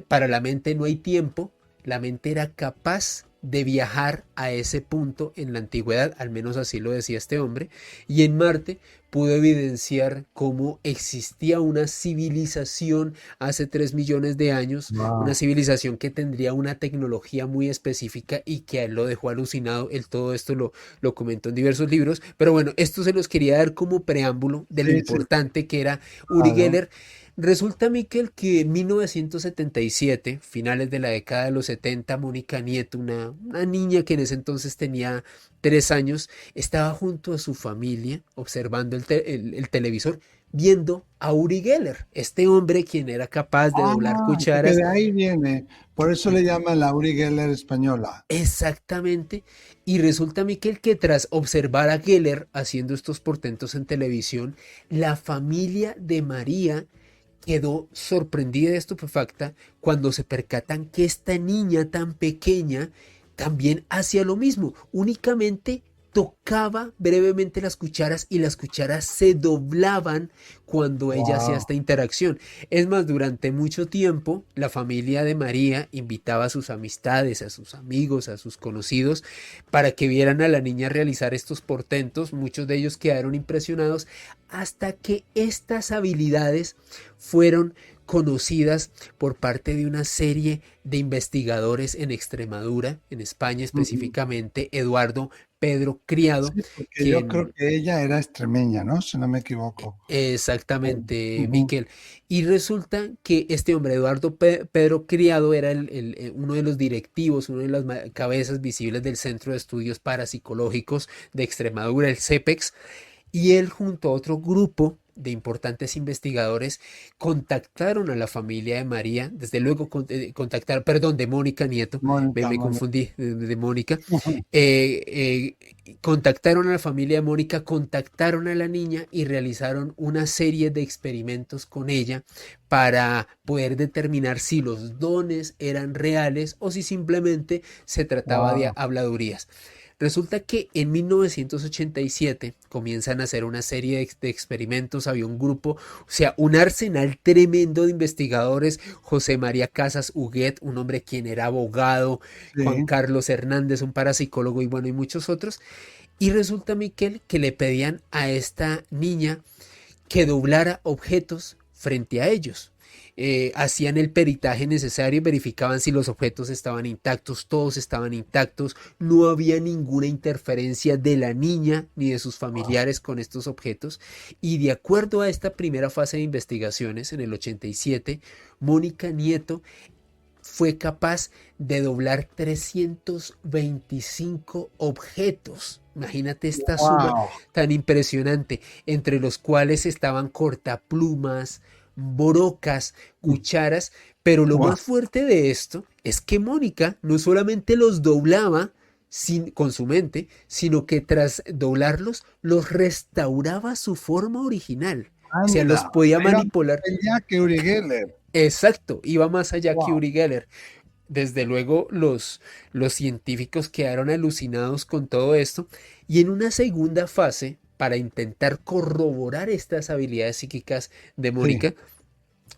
para la mente no hay tiempo, la mente era capaz de viajar a ese punto en la antigüedad, al menos así lo decía este hombre, y en Marte pudo evidenciar cómo existía una civilización hace 3 millones de años, una wow. civilización que tendría una tecnología muy específica y que a él lo dejó alucinado. Él todo esto lo comentó en diversos libros, pero bueno, esto se los quería dar como preámbulo de lo Sí, sí, importante que era Uri claro. Geller. Resulta, Miquel, que en 1977, finales de la década de los 70, Mónica Nieto, una niña que en ese entonces tenía 3 años, estaba junto a su familia observando el televisor, viendo a Uri Geller, este hombre quien era capaz de doblar Ah, es que cucharas. de ahí viene. Por eso le llaman la Uri Geller española. Exactamente. Y resulta, Miquel, que tras observar a Geller haciendo estos portentos en televisión, la familia de María quedó sorprendida y estupefacta cuando se percatan que esta niña tan pequeña también hacía lo mismo, únicamente tocaba brevemente las cucharas y las cucharas se doblaban cuando ella hacía Wow. esta interacción. Es más, durante mucho tiempo la familia de María invitaba a sus amistades, a sus amigos, a sus conocidos para que vieran a la niña realizar estos portentos. Muchos de ellos quedaron impresionados hasta que estas habilidades fueron conocidas por parte de una serie de investigadores en Extremadura, en España Ujú. específicamente, Eduardo Pedro Criado, Sí, porque yo creo quien que ella era extremeña, ¿no? Si no me equivoco. exactamente, Ujú. Miquel. Y resulta que este hombre, Eduardo Pedro Criado, era uno de los directivos, uno de las cabezas visibles del Centro de Estudios Parapsicológicos de Extremadura, el CEPEX, y él junto a otro grupo de importantes investigadores contactaron a la familia de María, desde luego contactaron, perdón, de Mónica Nieto, Mónica, me Mónica. confundí, de Mónica, Ujú. contactaron a la familia de Mónica, contactaron a la niña y realizaron una serie de experimentos con ella para poder determinar si los dones eran reales o si simplemente se trataba de Wow. habladurías. Resulta que en 1987 comienzan a hacer una serie de experimentos, había un grupo, o sea, un arsenal tremendo de investigadores, José María Casas Huguet, un hombre quien era abogado, Juan Sí. Carlos Hernández, un parapsicólogo y bueno, y muchos otros. Y resulta, Miquel, que le pedían a esta niña que doblara objetos frente a ellos. Hacían el peritaje necesario, verificaban si los objetos estaban intactos, todos estaban intactos, no había ninguna interferencia de la niña ni de sus familiares con estos objetos. Y de acuerdo a esta primera fase de investigaciones, en el 87, Mónica Nieto fue capaz de doblar 325 objetos. Imagínate esta suma Wow. tan impresionante, entre los cuales estaban cortaplumas, brocas, cucharas, pero lo Wow. más fuerte de esto es que Mónica no solamente los doblaba, con su mente, sino que tras doblarlos, los restauraba a su forma original. O sea, los Anda, podía iba más manipular. allá que Uri Geller. Exacto, iba más allá que Wow. Uri Geller. Desde luego, los científicos quedaron alucinados con todo esto y en una segunda fase, para intentar corroborar estas habilidades psíquicas de Sí. Mónica,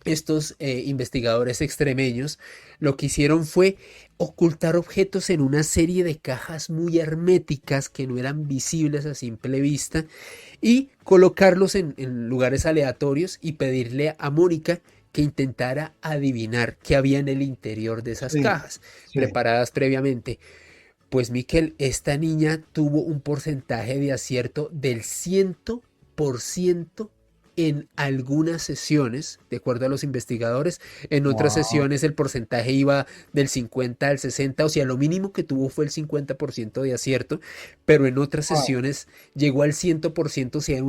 estos investigadores extremeños lo que hicieron fue ocultar objetos en una serie de cajas muy herméticas que no eran visibles a simple vista y colocarlos en lugares aleatorios y pedirle a Mónica que intentara adivinar qué había en el interior de esas Sí, cajas sí. preparadas previamente. Pues Miquel, esta niña tuvo un porcentaje de acierto del 100% en algunas sesiones, de acuerdo a los investigadores. En otras Wow, sesiones el porcentaje iba del 50 al 60, o sea, lo mínimo que tuvo fue el 50% de acierto, pero en otras wow, sesiones llegó al 100%, o sea,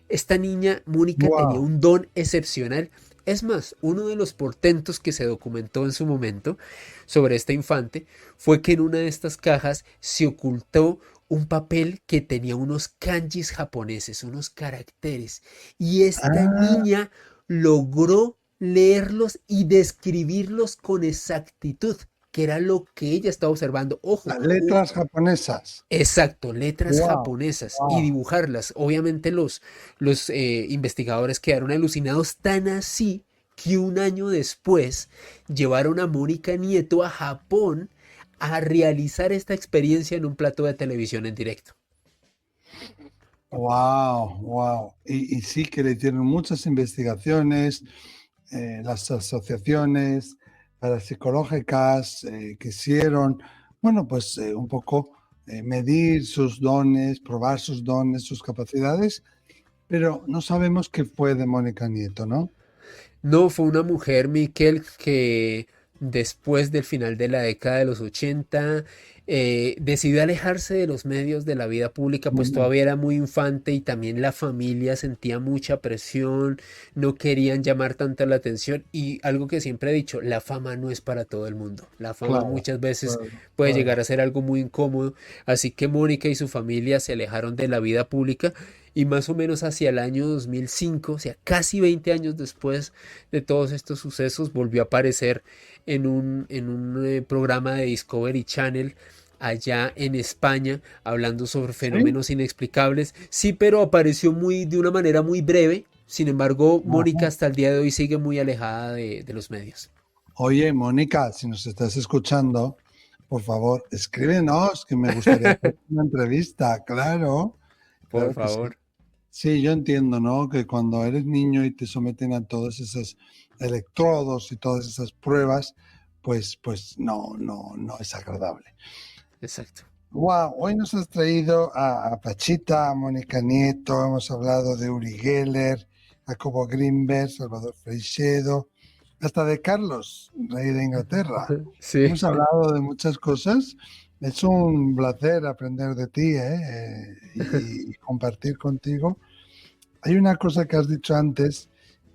esta niña, Mónica, tenía wow. un don excepcional. Es más, uno de los portentos que se documentó en su momento sobre esta infante fue que en una de estas cajas se ocultó un papel que tenía unos kanjis japoneses, unos caracteres, y esta Ah, niña logró leerlos y describirlos con exactitud, que era lo que ella estaba observando. Ojo, las letras japonesas. exacto, letras Wow, japonesas y wow. dibujarlas. Obviamente los investigadores quedaron alucinados tan así que un año después llevaron a Mónica Nieto a Japón a realizar esta experiencia en un plato de televisión en directo. Wow, wow. Y sí que le hicieron muchas investigaciones, las asociaciones parapsicológicas quisieron, bueno, pues un poco medir sus dones, probar sus dones, sus capacidades, pero no sabemos qué fue de Mónica Nieto, ¿no? No, fue una mujer, Miquel, que después del final de la década de los 80 decidió alejarse de los medios de la vida pública, pues Ujú. todavía era muy infante y también la familia sentía mucha presión, no querían llamar tanto la atención y algo que siempre he dicho, la fama no es para todo el mundo. La fama Claro, muchas veces claro, puede llegar claro. a ser algo muy incómodo, así que Mónica y su familia se alejaron de la vida pública y más o menos hacia el año 2005, o sea, casi 20 años después de todos estos sucesos, volvió a aparecer en un programa de Discovery Channel allá en España, hablando sobre ¿Sí? fenómenos inexplicables. Sí, pero apareció de una manera muy breve. Sin embargo, Mónica Ajá. hasta el día de hoy sigue muy alejada de los medios. Oye, Mónica, si nos estás escuchando, por favor, escríbenos, que me gustaría hacer una entrevista, claro, Por claro que sí. favor. Sí, yo entiendo, ¿no? Que cuando eres niño y te someten a todos esos electrodos y todas esas pruebas, pues no, no, no es agradable. Exacto. Wow, hoy nos has traído a Pachita, a Mónica Nieto, hemos hablado de Uri Geller, Jacobo Grinberg, Salvador Freixedo, hasta de Carlos, rey de Inglaterra. Sí. Hemos hablado de muchas cosas. Es un placer aprender de ti, y compartir contigo. Hay una cosa que has dicho antes,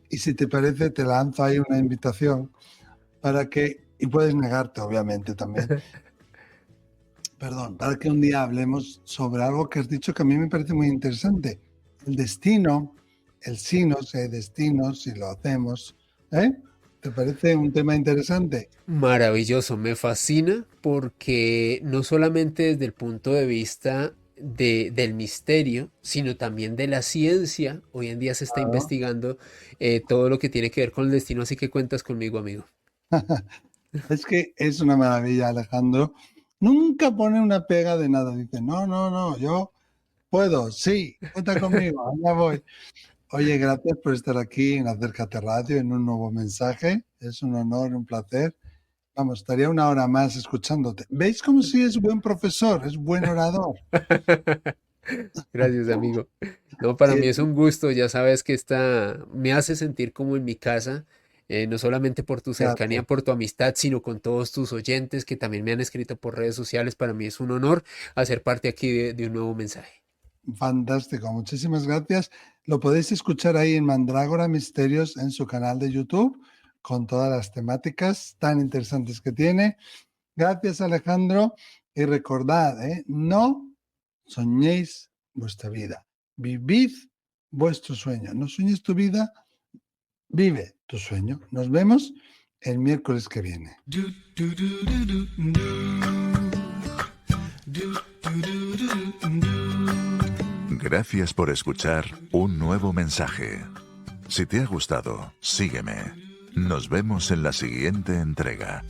y si te parece, te lanzo ahí una invitación para que, y puedes negarte, obviamente, también, perdón, para que un día hablemos sobre algo que has dicho que a mí me parece muy interesante. El destino, el si hay destino, si lo hacemos, ¿eh? ¿Te parece un tema interesante? Maravilloso, me fascina porque no solamente desde el punto de vista del misterio, sino también de la ciencia, hoy en día se está Claro. investigando todo lo que tiene que ver con el destino, así que cuentas conmigo, amigo. Es que es una maravilla, Alejandro. Nunca pone una pega de nada. Dice, no, no, no, yo puedo, sí, cuenta conmigo, allá voy. Oye, gracias por estar aquí en Acércate Radio, en un nuevo mensaje. Es un honor, un placer. Vamos, estaría una hora más escuchándote. ¿Veis cómo sí es buen profesor, es buen orador? Gracias, amigo. No, para mí Eh, es un gusto, ya sabes que me hace sentir como en mi casa, no solamente por tu cercanía, Gracias. por tu amistad, sino con todos tus oyentes que también me han escrito por redes sociales. Para mí es un honor hacer parte aquí de un nuevo mensaje. Fantástico, muchísimas gracias. Lo podéis escuchar ahí en Mandrágora Misterios en su canal de YouTube, con todas las temáticas tan interesantes que tiene. Gracias, Alejandro. Y recordad, no soñéis vuestra vida. Vivid vuestro sueño. No sueñes tu vida, vive tu sueño. Nos vemos el miércoles que viene. Gracias por escuchar un nuevo mensaje. Si te ha gustado, sígueme. Nos vemos en la siguiente entrega.